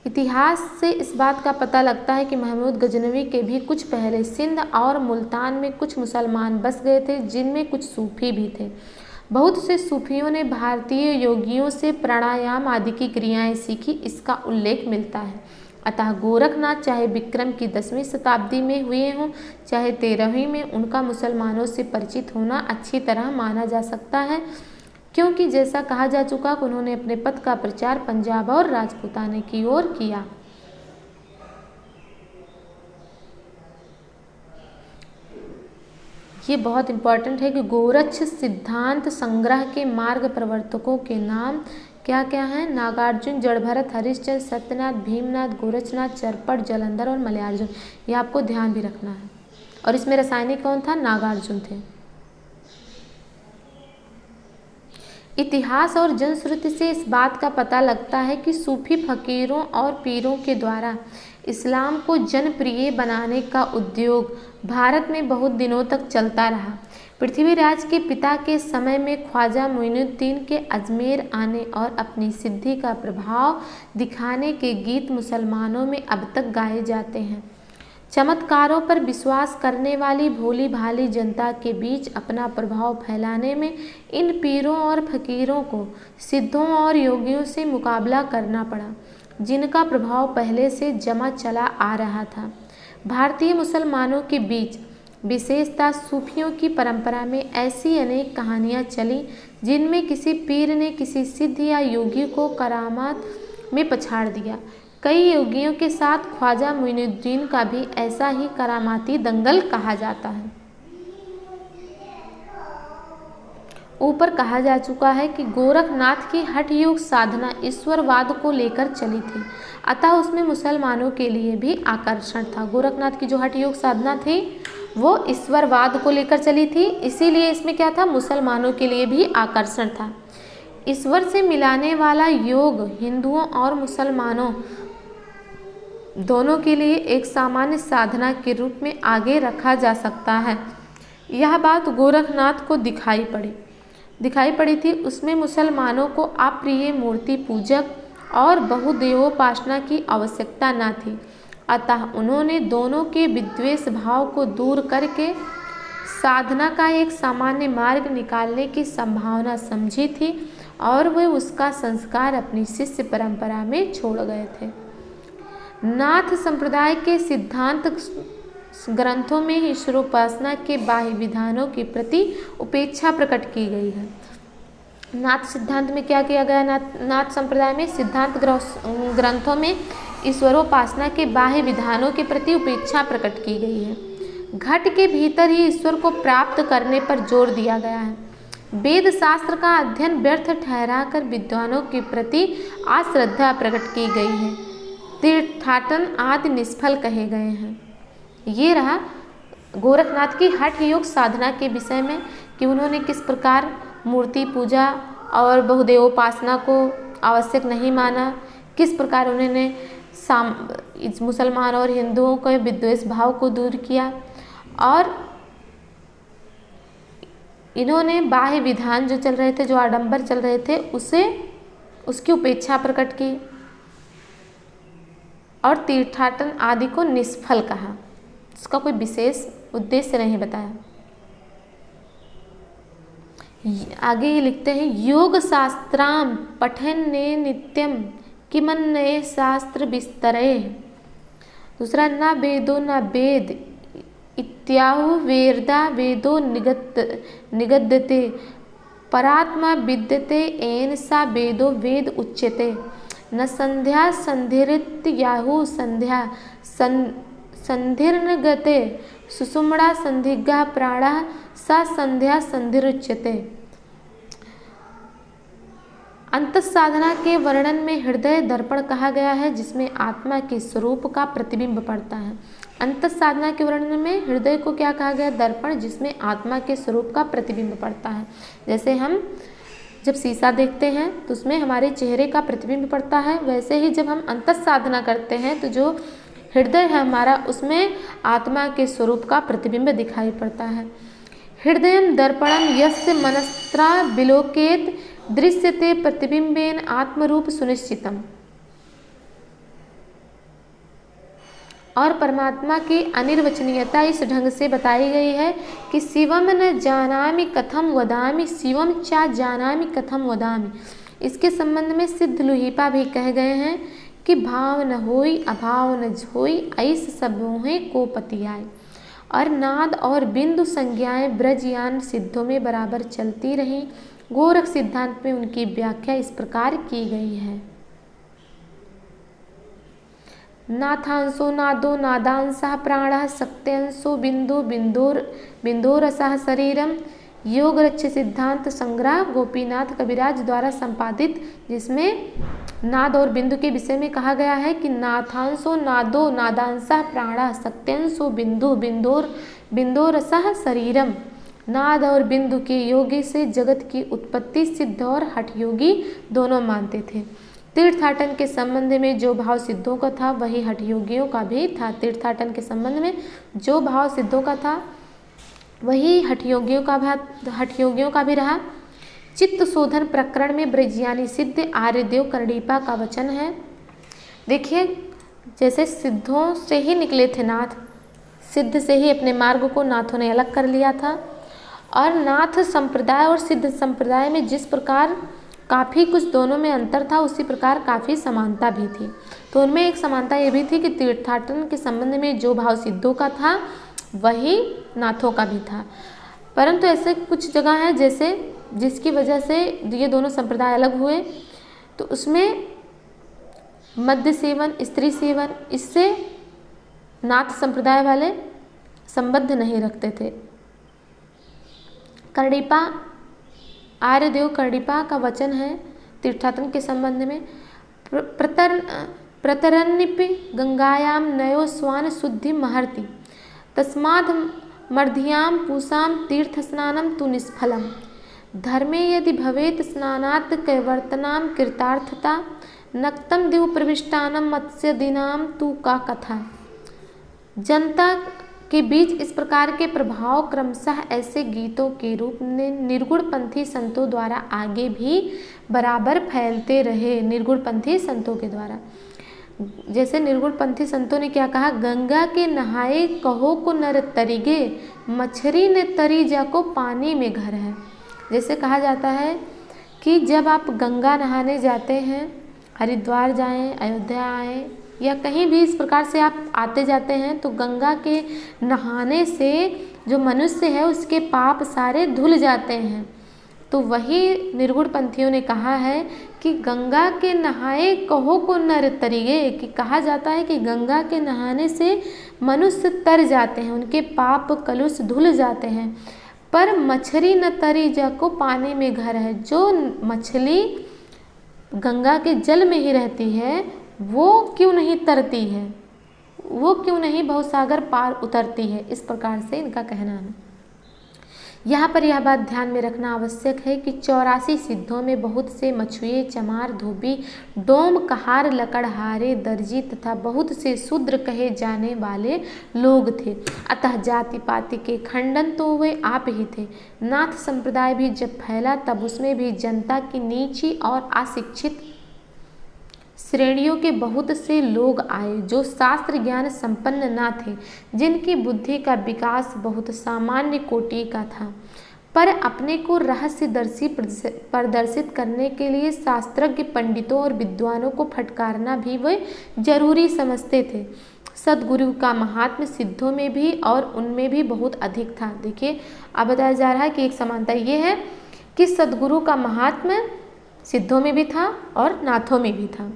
A: इतिहास से इस बात का पता लगता है कि महमूद गजनवी के भी कुछ पहले सिंध और मुल्तान में कुछ मुसलमान बस गए थे, जिनमें कुछ सूफी भी थे। बहुत से सूफियों ने भारतीय योगियों से प्राणायाम आदि की क्रियाएं सीखी, इसका उल्लेख मिलता है। अतः गोरखनाथ चाहे विक्रम की 10वीं शताब्दी में हुए हों, चाहे 13वीं में, उनका मुसलमानों से परिचित होना अच्छी तरह माना जा सकता है, क्योंकि जैसा कहा जा चुका कि उन्होंने अपने पद का प्रचार पंजाब और राजपूताने की ओर किया। ये बहुत इम्पोर्टेंट है कि गोरक्ष सिद्धांत संग्रह के मार्ग प्रवर्तकों के नाम क्या क्या हैं? नागार्जुन, जड़भरत, हरिश्चंद्र, सत्यनाथ, भीमनाथ, गोरक्षनाथ, चरपट, जलंधर और मलयार्जुन। ये आपको ध्यान भी रखना है। और इसमें रसायनिक कौन था? नागार्जुन थे। इतिहास और जनश्रुति से इस बात का पता लगता है कि सूफी फकीरों और पीरों के द्वारा इस्लाम को जनप्रिय बनाने का उद्योग भारत में बहुत दिनों तक चलता रहा। पृथ्वीराज के पिता के समय में ख्वाजा मोइनुद्दीन के अजमेर आने और अपनी सिद्धि का प्रभाव दिखाने के गीत मुसलमानों में अब तक गाए जाते हैं। चमत्कारों पर विश्वास करने वाली भोली भाली जनता के बीच अपना प्रभाव फैलाने में इन पीरों और फकीरों को सिद्धों और योगियों से मुकाबला करना पड़ा, जिनका प्रभाव पहले से जमा चला आ रहा था। भारतीय मुसलमानों के बीच विशेषतः सूफियों की परंपरा में ऐसी अनेक कहानियाँ चली, जिनमें किसी पीर ने किसी सिद्ध या योगी को करामात में पछाड़ दिया। कई योगियों के साथ ख्वाजा मोइनुद्दीन का भी ऐसा ही करामाती दंगल कहा जाता है। ऊपर कहा जा चुका है कि गोरखनाथ की हठ योग साधना ईश्वरवाद को लेकर चली थी, अतः उसमें मुसलमानों के लिए भी आकर्षण था। गोरखनाथ की जो हठ योग साधना थी वो ईश्वरवाद को लेकर चली थी, इसीलिए इसमें क्या था? मुसलमानों के लिए भी आकर्षण था। ईश्वर से मिलाने वाला योग हिंदुओं और मुसलमानों दोनों के लिए एक सामान्य साधना के रूप में आगे रखा जा सकता है। यह बात गोरखनाथ को दिखाई पड़ी थी। उसमें मुसलमानों को अप्रिय मूर्ति पूजक और बहुदेवोपासना की आवश्यकता न थी, अतः उन्होंने दोनों के विद्वेष भाव को दूर करके साधना का एक सामान्य मार्ग निकालने की संभावना समझी थी और वे उसका संस्कार अपनी शिष्य परंपरा में छोड़ गए थे। नाथ संप्रदाय के सिद्धांत ग्रंथों में ईश्वरोपासना के बाह्य विधानों के प्रति उपेक्षा प्रकट की गई है। नाथ सिद्धांत में क्या किया गया? नाथ संप्रदाय में सिद्धांत ग्रंथों में ईश्वरोपासना के बाह्य विधानों के प्रति उपेक्षा प्रकट की गई है। घट के भीतर ही ईश्वर को प्राप्त करने पर जोर दिया गया है। वेद शास्त्र का अध्ययन व्यर्थ ठहराकर विद्वानों के प्रति अश्रद्धा प्रकट की गई है। तीर्थाटन आदि निष्फल कहे गए हैं। ये रहा गोरखनाथ की हठ योग साधना के विषय में कि उन्होंने किस प्रकार मूर्ति पूजा और बहुदेवोपासना को आवश्यक नहीं माना, किस प्रकार उन्होंने मुसलमान और हिंदुओं के विद्वेष भाव को दूर किया और इन्होंने बाह्य विधान जो चल रहे थे, जो आडंबर चल रहे थे, उसकी उपेक्षा प्रकट की और तीर्थाटन आदि को निष्फल कहा। इसका कोई विशेष उद्देश्य नहीं बताया। आगे ये लिखते हैं, योग शास्त्राम पठन्ने नित्यम किमन्ये शास्त्र विस्तरे। दूसरा, न वेदो न वेद इत्याहु वेदा वेदो निगद्यते परात्मा विद्यते येन सा वेदो वेद उच्यते। न संध्या संधिरित्याहु संध्या संधिर्न गते सुषुम्ना संधिग्गा प्राणः सा संध्या संधिरुच्यते। अंत साधना के वर्णन में हृदय दर्पण कहा गया है, जिसमें आत्मा के स्वरूप का प्रतिबिंब पड़ता है। अंत साधना के वर्णन में हृदय को क्या कहा गया? दर्पण, जिसमें आत्मा के स्वरूप का प्रतिबिंब पड़ता है। जैसे हम जब शीशा देखते हैं तो उसमें हमारे चेहरे का प्रतिबिंब पड़ता है, वैसे ही जब हम अंत साधना करते हैं तो जो हृदय है हमारा, उसमें आत्मा के स्वरूप का प्रतिबिंब दिखाई पड़ता है। हृदयं दर्पणं यस्य मनस्त्रा विलोकेत दृश्यते प्रतिबिंबेन आत्मरूप सुनिश्चितम। और परमात्मा की अनिर्वचनीयता इस ढंग से बताई गई है कि शिवम न जानामि कथम वदामि शिवम चा जानामि कथम वदामि। इसके संबंध में सिद्ध लुहीपा भी कह गए हैं कि भाव न होई अभाव न होई ऐस सब मोहे को पतियाए। और नाद और बिंदु संज्ञाएं ब्रजयान सिद्धों में बराबर चलती रहीं। गोरख सिद्धांत में उनकी व्याख्या इस प्रकार की गई है, नाथांशो नादो नादांशः प्राणः शक्त्यंशो बिंदु बिंदोरसः शरीरम। योग रक्ष सिद्धांत संग्रह गोपीनाथ कविराज द्वारा संपादित, जिसमें नाद और बिंदु के विषय में कहा गया है कि नाथांशो नादो नादांशः प्राणः शक्त्यंशो बिंदोरसः शरीरम। नाद और बिंदु के योगी से जगत की उत्पत्ति सिद्ध और हठ योगी दोनों मानते थे। तीर्थाटन के संबंध में जो भाव सिद्धों का था वही हठ योगियों का भी था। तीर्थाटन के संबंध में जो भाव सिद्धों का था वही हठ योगियों का भी रहा। चित्त शोधन प्रकरण में ब्रजयानी सिद्ध आर्यदेव कर्णिपा का वचन है। देखिए, जैसे सिद्धों से ही निकले थे नाथ, सिद्ध से ही अपने मार्ग को नाथों ने अलग कर लिया था। और नाथ संप्रदाय और सिद्ध संप्रदाय में जिस प्रकार काफ़ी कुछ दोनों में अंतर था, उसी प्रकार काफ़ी समानता भी थी। तो उनमें एक समानता ये भी थी कि तीर्थाटन के संबंध में जो भाव सिद्धों का था वही नाथों का भी था। परंतु ऐसे कुछ जगह हैं जैसे जिसकी वजह से ये दोनों संप्रदाय अलग हुए, तो उसमें मद्य सेवन, स्त्री सेवन, इससे नाथ संप्रदाय वाले संबद्ध नहीं रखते थे। कर्णिपा, आर्यदेव कर्णिपा का वचन है तीर्थाटन के संबंध में, प्रतरन्निपि गंगायाम नयो स्वान शुद्धि महर्ति तस्माद् मर्ध्याम पूषाम तीर्थ स्नानम तु निष्फलम। धर्मे यदि भवेत स्नानात् कैवर्तनाम कृतार्थता नक्तम दिव प्रविष्टानम मत्स्य दिनाम तु का कथा। जनता के बीच इस प्रकार के प्रभाव क्रमशः ऐसे गीतों के रूप में निर्गुण पंथी संतों द्वारा आगे भी बराबर फैलते रहे। निर्गुण पंथी संतों के द्वारा, जैसे निर्गुण पंथी संतों ने क्या कहा, गंगा के नहाए कहो को नर तरिगे मछरी ने तरी जाको पानी में घर है। जैसे कहा जाता है कि जब आप गंगा नहाने जाते हैं, हरिद्वार जाएं, अयोध्या आएँ या कहीं भी इस प्रकार से आप आते जाते हैं, तो गंगा के नहाने से जो मनुष्य है उसके पाप सारे धुल जाते हैं। तो वही निर्गुण पंथियों ने कहा है कि गंगा के नहाए कहो को नर तरिगे, कि कहा जाता है कि गंगा के नहाने से मनुष्य तर जाते हैं, उनके पाप कलुष धुल जाते हैं। पर मछली न तरी जाको पानी में घर है। जो मछली गंगा के जल में ही रहती है वो क्यों नहीं तरती है, वो क्यों नहीं भवसागर पार उतरती है। इस प्रकार से इनका कहना है। यहाँ पर यह बात ध्यान में रखना आवश्यक है कि 84 सिद्धों में बहुत से मछुए, चमार, धोबी, डोम, कहार, लकड़हारे, दर्जी तथा बहुत से शूद्र कहे जाने वाले लोग थे। अतः जाति पाति के खंडन तो वे आप ही थे। नाथ संप्रदाय भी जब फैला तब उसमें भी जनता की नीची और अशिक्षित श्रेणियों के बहुत से लोग आए जो शास्त्र ज्ञान संपन्न न थे, जिनकी बुद्धि का विकास बहुत सामान्य कोटि का था। पर अपने को रहस्यदर्शी प्रदर्शित करने के लिए शास्त्रज्ञ पंडितों और विद्वानों को फटकारना भी वे जरूरी समझते थे। सद्गुरु का महात्म्य सिद्धों में भी और उनमें भी बहुत अधिक था। देखिए अब बताया जा रहा है कि एक समानता ये है कि सद्गुरु का महात्म्य सिद्धों में भी था और नाथों में भी था।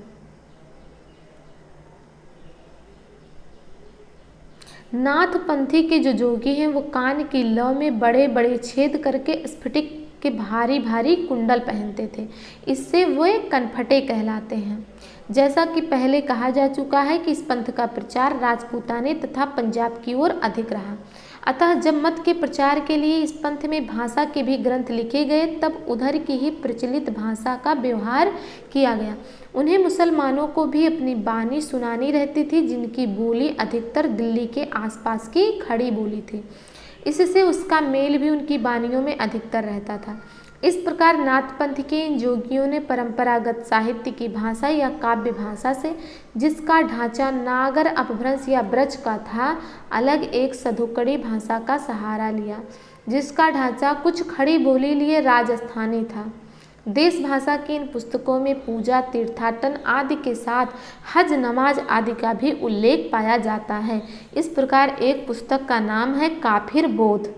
A: नाथ पंथी के जो जोगी हैं वो कान की लौ में बड़े बड़े छेद करके स्फटिक के भारी भारी कुंडल पहनते थे, इससे वे कनफटे कहलाते हैं। जैसा कि पहले कहा जा चुका है कि इस पंथ का प्रचार राजपूताने तथा पंजाब की ओर अधिक रहा। अतः जब मत के प्रचार के लिए इस पंथ में भाषा के भी ग्रंथ लिखे गए तब उधर की ही प्रचलित भाषा का व्यवहार किया गया। उन्हें मुसलमानों को भी अपनी बानी सुनानी रहती थी, जिनकी बोली अधिकतर दिल्ली के आसपास की खड़ी बोली थी। इससे उसका मेल भी उनकी बानियों में अधिकतर रहता था। इस प्रकार नाथपंथ के इन जोगियों ने परंपरागत साहित्य की भाषा या काव्य भाषा से, जिसका ढांचा नागर अपभ्रंश या ब्रज का था, अलग एक सधुकड़ी भाषा का सहारा लिया, जिसका ढांचा कुछ खड़ी बोली लिए राजस्थानी था। देश भाषा की इन पुस्तकों में पूजा, तीर्थाटन आदि के साथ हज, नमाज आदि का भी उल्लेख पाया जाता है। इस प्रकार एक पुस्तक का नाम है काफिर बोध।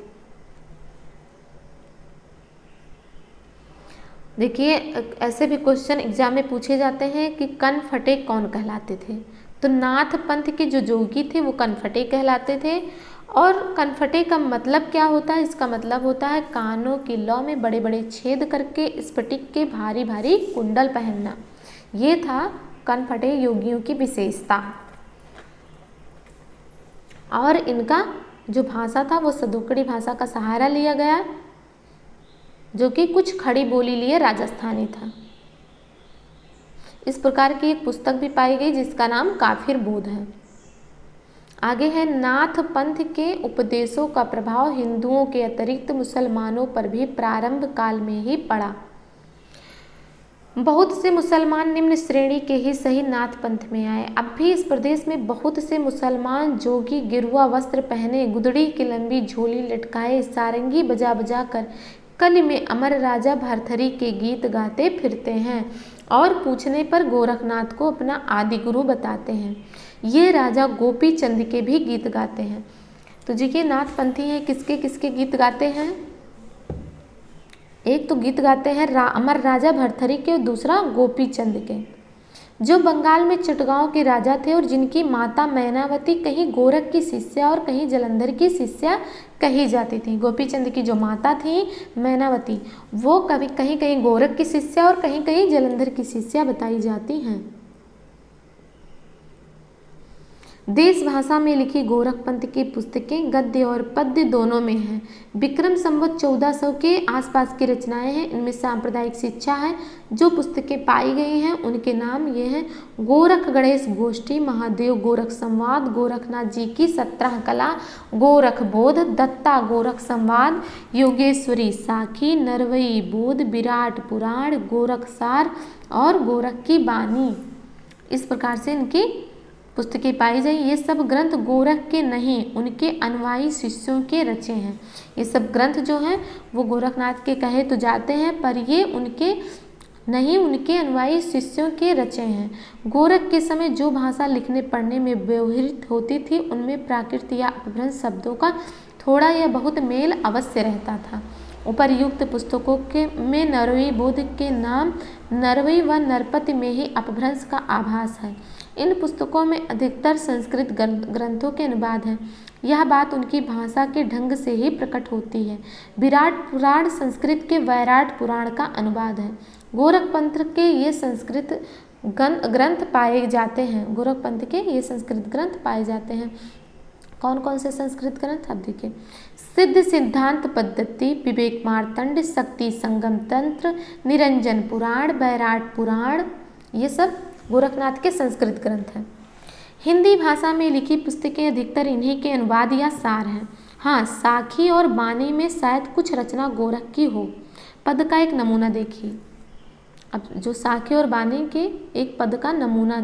A: देखिए ऐसे भी क्वेश्चन एग्जाम में पूछे जाते हैं कि कनफटे कौन कहलाते थे। तो नाथ पंथ के जो जोगी थे वो कनफटे कहलाते थे। और कनफटे का मतलब क्या होता है? इसका मतलब होता है कानों की लौ में बड़े बड़े छेद करके स्फटिक के भारी भारी कुंडल पहनना। ये था कनफटे योगियों की विशेषता। और इनका जो भाषा था वो सधुकड़ी भाषा का सहारा लिया गया, जो कि कुछ खड़ी बोली लिए राजस्थानी था। इस प्रकार की एक पुस्तक भी पाई गई जिसका नाम काफिर बोध है। आगे है नाथ पंथ के उपदेशों का प्रभाव हिंदुओं के अतिरिक्त मुसलमानों पर भी प्रारंभ काल में ही पड़ा। बहुत से मुसलमान निम्न श्रेणी के ही सही नाथ पंथ में आए। अब भी इस प्रदेश में बहुत से मुसलमान जोगी गिरुआ वस्त्र पहने, गुदड़ी की लंबी झोली लटकाए, सारंगी बजा बजा कर कली में अमर राजा भरथरी के गीत गाते फिरते हैं और पूछने पर गोरखनाथ को अपना आदि गुरु बताते हैं। ये राजा गोपी चंद के भी गीत गाते हैं। तो जी के नाथ पंथी हैं, किसके किसके गीत गाते हैं? एक तो गीत गाते हैं अमर राजा भरथरी के और दूसरा गोपी चंद के, जो बंगाल में चटगांव के राजा थे और जिनकी माता मैनावती कहीं गोरख की शिष्या और कहीं जलंधर की शिष्या कही जाती थी। गोपी चंद की जो माता थी मैनावती, वो कभी कहीं कहीं गोरख की शिष्या और कहीं कहीं जलंधर की शिष्या बताई जाती हैं। देश भाषा में लिखी गोरखपंथ की पुस्तकें गद्य और पद्य दोनों में हैं। विक्रम संवत 1400 के आसपास की रचनाएं हैं। इनमें सांप्रदायिक शिक्षा है। जो पुस्तकें पाई गई हैं उनके नाम ये हैं: गोरख गणेश गोष्ठी, महादेव गोरख संवाद, गोरखनाथ जी की 17 कला, गोरख बोध, दत्ता गोरख संवाद, योगेश्वरी साखी, नरवई बोध, विराट पुराण, गोरख सार और गोरख की बानी। इस प्रकार से इनकी पुस्तकें पाई जाए। ये सब ग्रंथ गोरख के नहीं, उनके अनुयायी शिष्यों के रचे हैं। ये सब ग्रंथ जो हैं वो गोरखनाथ के कहे तो जाते हैं, पर ये उनके नहीं, उनके अनुयायी शिष्यों के रचे हैं। गोरख के समय जो भाषा लिखने पढ़ने में व्यवहृत होती थी उनमें प्राकृत या अपभ्रंश शब्दों का थोड़ा या बहुत मेल अवश्य रहता था। उपर्युक्त पुस्तकों के में नरवई बोध के नाम नरवई व नरपति में ही अपभ्रंश का आभास है। इन पुस्तकों में अधिकतर संस्कृत ग्रंथों के अनुवाद हैं। यह बात उनकी भाषा के ढंग से ही प्रकट होती है। विराट पुराण संस्कृत के वैराट पुराण का अनुवाद है। गोरखपंथ के ये संस्कृत ग्रंथ पाए जाते हैं। गोरखपंथ के ये संस्कृत ग्रंथ पाए जाते हैं। कौन कौन से संस्कृत ग्रंथ? अब देखिए: सिद्ध सिद्धांत पद्धति, विवेक मार्तंड, शक्ति संगम तंत्र, निरंजन पुराण, वैराट पुराण, ये सब गोरखनाथ के संस्कृत ग्रंथ हैं। हिंदी भाषा में लिखी पुस्तकें अधिकतर इन्हीं के अनुवाद या सार हैं। हाँ, साखी और बानी में शायद कुछ रचना गोरख की हो। पद का एक नमूना देखिए। अब जो साखी और बानी के एक पद का नमूना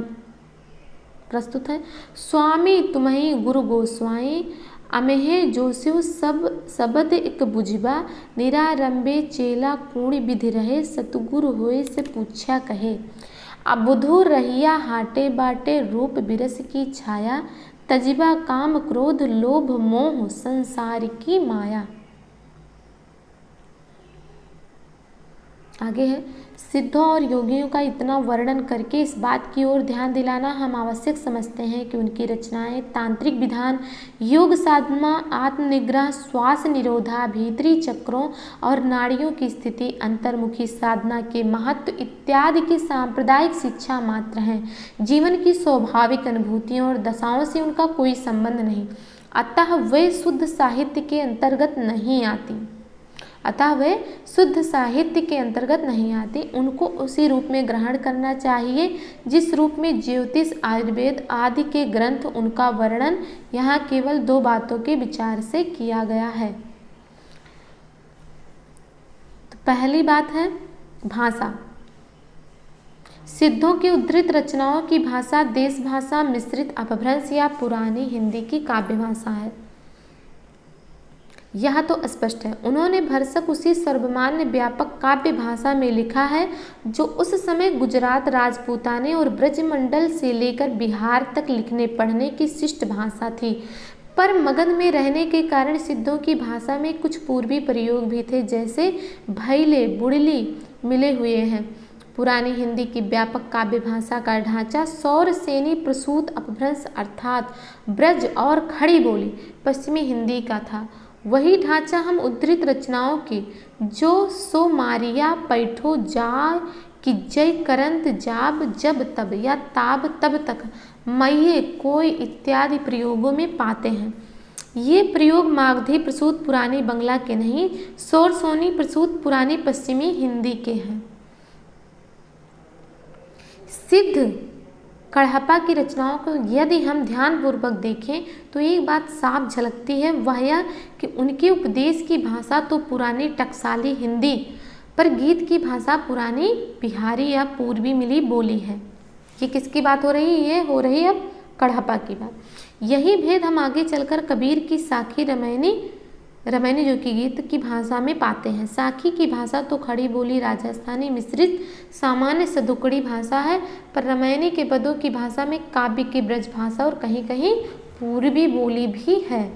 A: प्रस्तुत है: स्वामी तुम्हीं गुरु गोस्वाई, अमेहे जोस्यो सब सबद इक बुझबा, निरारंभे चेला कूण विधि रहे, सतगुरु होए से पूछा कहे। अबुधु रहिया हाटे बाटे, रूप बिरस की छाया, तजिबा काम क्रोध लोभ मोह संसार की माया। आगे है, सिद्धों और योगियों का इतना वर्णन करके इस बात की ओर ध्यान दिलाना हम आवश्यक समझते हैं कि उनकी रचनाएं तांत्रिक विधान, योग साधना, आत्मनिग्रह, श्वास निरोधा, भीतरी चक्रों और नाड़ियों की स्थिति, अंतर्मुखी साधना के महत्व इत्यादि की सांप्रदायिक शिक्षा मात्र हैं। जीवन की स्वाभाविक अनुभूतियों और दशाओं से उनका कोई संबंध नहीं, अतः वे शुद्ध साहित्य के अंतर्गत नहीं आती। उनको उसी रूप में ग्रहण करना चाहिए जिस रूप में ज्योतिष, आयुर्वेद आदि के ग्रंथ उनका वर्णन यहाँ केवल दो बातों के विचार से किया गया है। तो पहली बात है भाषा। सिद्धों की उद्धृत रचनाओं की भाषा देश भाषा मिश्रित अपभ्रंश या पुरानी हिंदी की काव्य भाषा है, यह तो स्पष्ट है। उन्होंने भरसक उसी सर्वमान्य व्यापक काव्य भाषा में लिखा है जो उस समय गुजरात, राजपूताने और ब्रजमंडल से लेकर बिहार तक लिखने पढ़ने की शिष्ट भाषा थी। पर मगध में रहने के कारण सिद्धों की भाषा में कुछ पूर्वी प्रयोग भी थे, जैसे भैले, बुड़ली मिले हुए हैं। पुरानी हिंदी की व्यापक काव्य भाषा का ढांचा सौर सेनी प्रसूत अपभ्रंश अर्थात ब्रज और खड़ी बोली पश्चिमी हिंदी का था। वही ढांचा हम उद्धृत रचनाओं की जो सो मारिया पैठो जा कि जय करंत जाब जब तब या ताब तब तक मये कोई इत्यादि प्रयोगों में पाते हैं। ये प्रयोग मागधी प्रसूत पुरानी बंगला के नहीं, सौर सोनी प्रसूत पुरानी पश्चिमी हिंदी के हैं। सिद्ध कढ़प्पा की रचनाओं को यदि हम ध्यानपूर्वक देखें तो एक बात साफ झलकती है, वह यह कि उनके उपदेश की भाषा तो पुरानी टकसाली हिंदी, पर गीत की भाषा पुरानी बिहारी या पूर्वी मिली बोली है। ये किसकी बात हो रही है? ये हो रही है अब कढ़प्पा की बात। यही भेद हम आगे चलकर कबीर की साखी रमैनी जो कि गीत की भाषा में पाते हैं। साखी की भाषा तो खड़ी बोली राजस्थानी मिश्रित सामान्य सदुकड़ी भाषा है, पर रमैनी के पदों की भाषा में काव्य की ब्रज भाषा और कहीं कहीं पूर्वी बोली भी है।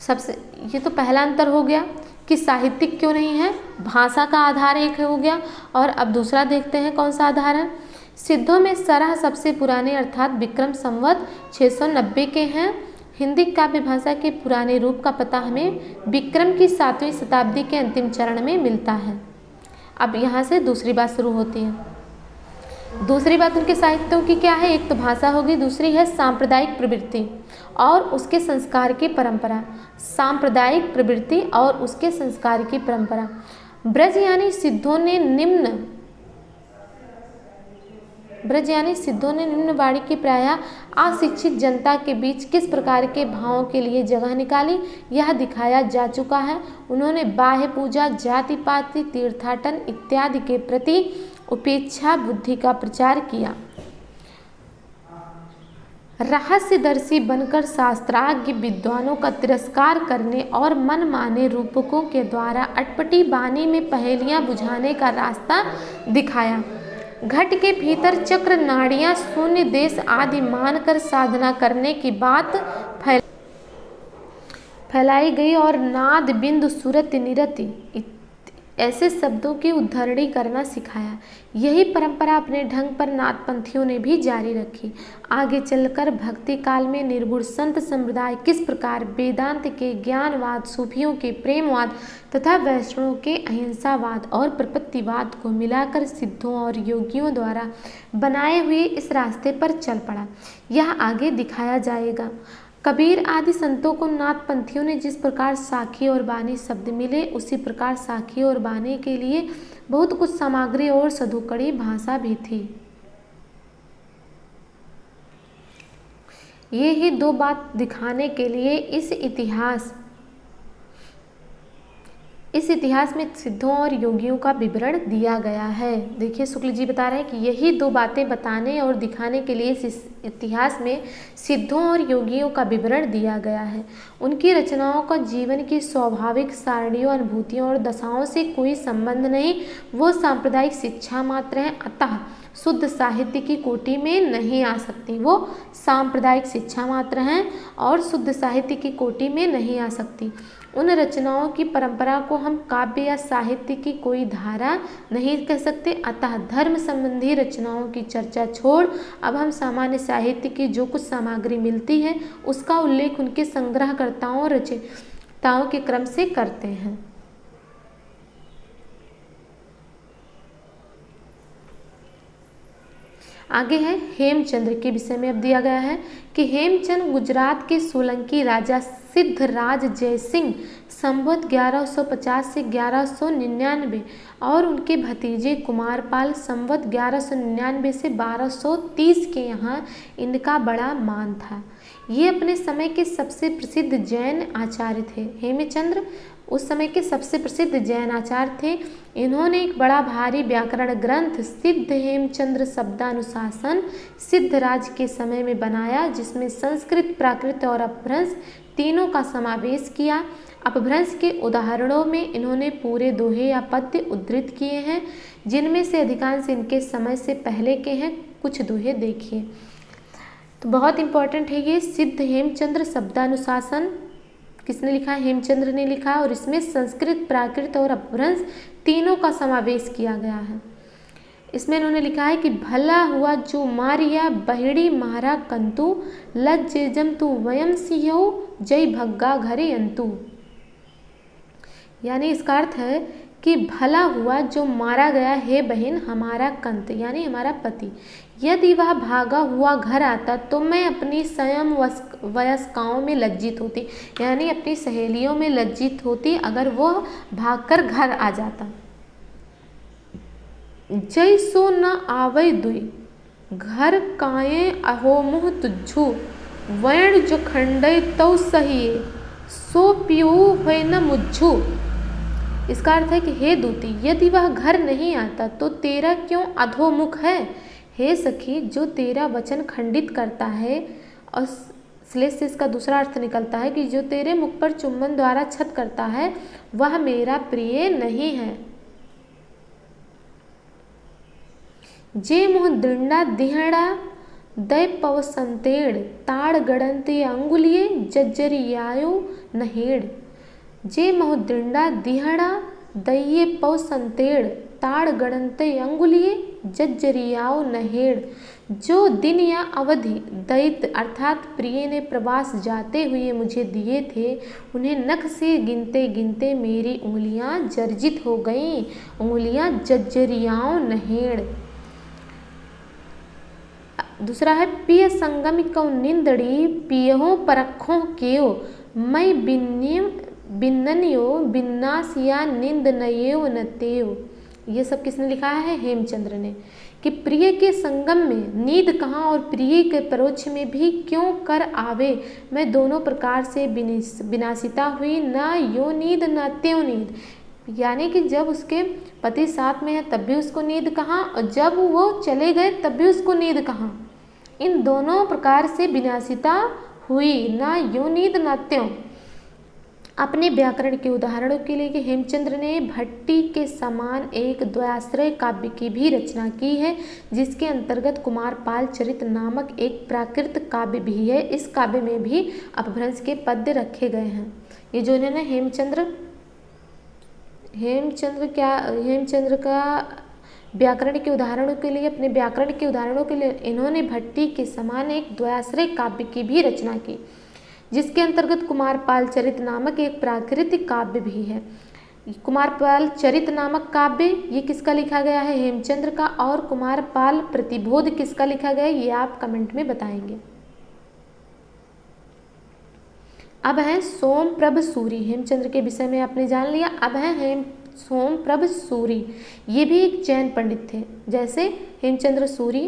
A: सबसे ये तो पहला अंतर हो गया कि साहित्यिक क्यों नहीं है, भाषा का आधार एक हो गया। और अब दूसरा देखते हैं कौन सा आधार है। सिद्धों में सरह सबसे पुराने अर्थात विक्रम संवत 690 के हैं। हिंदी काव्य भाषा के पुराने रूप का पता हमें विक्रम की 7वीं शताब्दी के अंतिम चरण में मिलता है। अब यहाँ से दूसरी बात शुरू होती है। दूसरी बात उनके साहित्यों की क्या है? एक तो भाषा होगी, दूसरी है सांप्रदायिक प्रवृत्ति और उसके संस्कार की परंपरा। सांप्रदायिक प्रवृत्ति और उसके संस्कार की परंपरा। ब्रज यानी सिद्धों ने निम्न वाणी की प्रायः अशिक्षित जनता के बीच किस प्रकार के भावों के लिए जगह निकाली, यह दिखाया जा चुका है। उन्होंने बाह्य पूजा, जाति पाति, तीर्थाटन इत्यादि के प्रति उपेक्षा बुद्धि का प्रचार किया। रहस्यदर्शी बनकर शास्त्राज्ञ विद्वानों का तिरस्कार करने और मनमाने रूपकों के द्वारा अटपटी बानी में पहेलियां बुझाने का रास्ता दिखाया। घट के भीतर चक्र, नाड़ियां, शून्य देश आदि मानकर साधना करने की बात फैलाई गई और नाद, बिंदु, सुरति, निरति ऐसे शब्दों की उद्धरणी करना सिखाया। यही परंपरा अपने ढंग पर नाथपंथियों ने भी जारी रखी। आगे चलकर भक्ति काल में निर्गुण संत संप्रदाय किस प्रकार वेदांत के ज्ञानवाद, सूफियों के प्रेमवाद तथा वैष्णवों के अहिंसावाद और प्रपत्तिवाद को मिलाकर सिद्धों और योगियों द्वारा बनाए हुए इस रास्ते पर चल पड़ा, यह आगे दिखाया जाएगा। कबीर आदि संतों को नाथपंथियों ने जिस प्रकार साखी और बानी शब्द मिले, उसी प्रकार साखी और बानी के लिए बहुत कुछ सामग्री और सधुकड़ी भाषा भी थी। ये ही दो बात दिखाने के लिए इस इतिहास इस इतिहास में सिद्धों और योगियों का विवरण दिया गया है। देखिए शुक्ल जी बता रहे हैं कि यही दो बातें बताने और दिखाने के लिए इस इतिहास में सिद्धों और योगियों का विवरण दिया गया है। उनकी रचनाओं का जीवन की स्वाभाविक सारणियों, अनुभूतियों और दशाओं से कोई संबंध नहीं, वो सांप्रदायिक शिक्षा मात्र है, अतः शुद्ध साहित्य की कोटि में नहीं आ सकती। वो सांप्रदायिक शिक्षा मात्र हैं और शुद्ध साहित्य की कोटि में नहीं आ सकती। उन रचनाओं की परंपरा को हम काव्य या साहित्य की कोई धारा नहीं कह सकते। अतः धर्म संबंधी रचनाओं की चर्चा छोड़ अब हम सामान्य साहित्य की जो कुछ सामग्री मिलती है उसका उल्लेख उनके संग्रहकर्ताओं और रचयिताओं के क्रम से करते हैं। आगे है हेमचंद्र के विषय में अब दिया गया है कि हेमचंद गुजरात के सोलंकी राजा सिद्धराज जयसिंह संवत 1150 से 1199 और उनके भतीजे कुमारपाल संवत 1199 से 1230 के यहाँ इनका बड़ा मान था। ये अपने समय के सबसे प्रसिद्ध जैन आचार्य थे। हेमचंद्र उस समय के सबसे प्रसिद्ध जैन आचार्य थे। इन्होंने एक बड़ा भारी व्याकरण ग्रंथ सिद्ध हेमचंद्र शब्दानुशासन सिद्धराज के समय में बनाया, जिसमें संस्कृत, प्राकृत और अपभ्रंश तीनों का समावेश किया। अपभ्रंश के उदाहरणों में इन्होंने पूरे दोहे या पद्य उद्धृत किए हैं, जिनमें से अधिकांश इनके समय से पहले के हैं। कुछ दोहे देखिए, तो बहुत इंपॉर्टेंट है ये सिद्ध हेमचंद्र शब्दानुशासन। किसने लिखा है? हेमचंद्र ने लिखा, और इसमें संस्कृत, प्राकृत और अपभ्रंश तीनों का समावेश किया गया है। इसमें इन्होंने लिखा है कि भला हुआ जो मारिया बहिड़ी मारा कंतु लज्जे जमतु वयम सिंहो जय भग्गा घरे अंतु। यानी इसका अर्थ है कि भला हुआ जो मारा गया है बहन हमारा कंत यानी हमारा पति, यदि वह भागा हुआ घर आता तो मैं अपनी स्वयं वयस्काओं में लज्जित होती, यानी अपनी सहेलियों में लज्जित होती अगर वह भागकर घर आ जाता। जय सो न आवै दुई घर काये अहो मुह तुझू वैण जो खंडय तो सहिए सो पियो हुए न मुझू। इसका अर्थ है कि हे दूती, यदि वह घर नहीं आता तो तेरा क्यों अधोमुख है। हे सखी, जो तेरा वचन खंडित करता है, और श्लेष से इसका दूसरा अर्थ निकलता है कि जो तेरे मुख पर चुंबन द्वारा छत करता है वह मेरा प्रिय नहीं है। जे मुह दृंडा दिहड़ा दय पव संतेड़ ताड़ गड़ंते अंगुलिये जज्जरियायो नहेड़। जे मुह दृंडा दिहड़ा दये पव संतेड़ ताड़ गड़ंते अंगुलिये जज्जरियाओ नहेड़। जो दिन या अवधि दैत्य अर्थात प्रिय ने प्रवास जाते हुए मुझे दिए थे, उन्हें नख से गिनते गिनते मेरी उंगलियां जर्जित हो गईं, उंगलियां जज्जरियाओ नहेड़। दूसरा है पिय संगम कौ निंदड़ी पियहो परखों केयो मैं बिन्ननियो बिन्नास या निंद नयो नतेयो। ये सब किसने लिखा है? हेमचंद्र ने। कि प्रिय के संगम में नींद कहाँ और प्रिय के परोक्ष में भी क्यों कर आवे, मैं दोनों प्रकार से विनाशिता हुई, ना यो नींद ना त्यों नींद। यानी कि जब उसके पति साथ में है तब भी उसको नींद कहाँ, और जब वो चले गए तब भी उसको नींद कहाँ। इन दोनों प्रकार से विनाशिता हुई, ना यो नींद ना त्यों। अपने व्याकरण के उदाहरणों के लिए कि हेमचंद्र ने भट्टी के समान एक द्वयाश्रय काव्य की भी रचना की है, जिसके अंतर्गत कुमारपाल चरित नामक एक प्राकृत काव्य भी है। इस काव्य में भी अपभ्रंश के पद्य रखे गए हैं। ये जो इन्होंने हेमचंद्र का व्याकरण के उदाहरणों के लिए, अपने व्याकरण के उदाहरणों के लिए इन्होंने भट्टी के समान एक द्वयाश्रय काव्य की भी रचना की, जिसके अंतर्गत कुमारपाल चरित नामक एक प्राकृतिक काव्य भी है। कुमारपाल चरित नामक काव्य ये किसका लिखा गया है? हेमचंद्र का। और कुमारपाल प्रतिबोध किसका लिखा गया है? ये आप कमेंट में बताएंगे। अब है सोमप्रभ सूरी। हेमचंद्र के विषय में आपने जान लिया। अब है सोमप्रभ सूरी, ये भी एक जैन पंडित थे। जैसे हेमचंद्र सूरी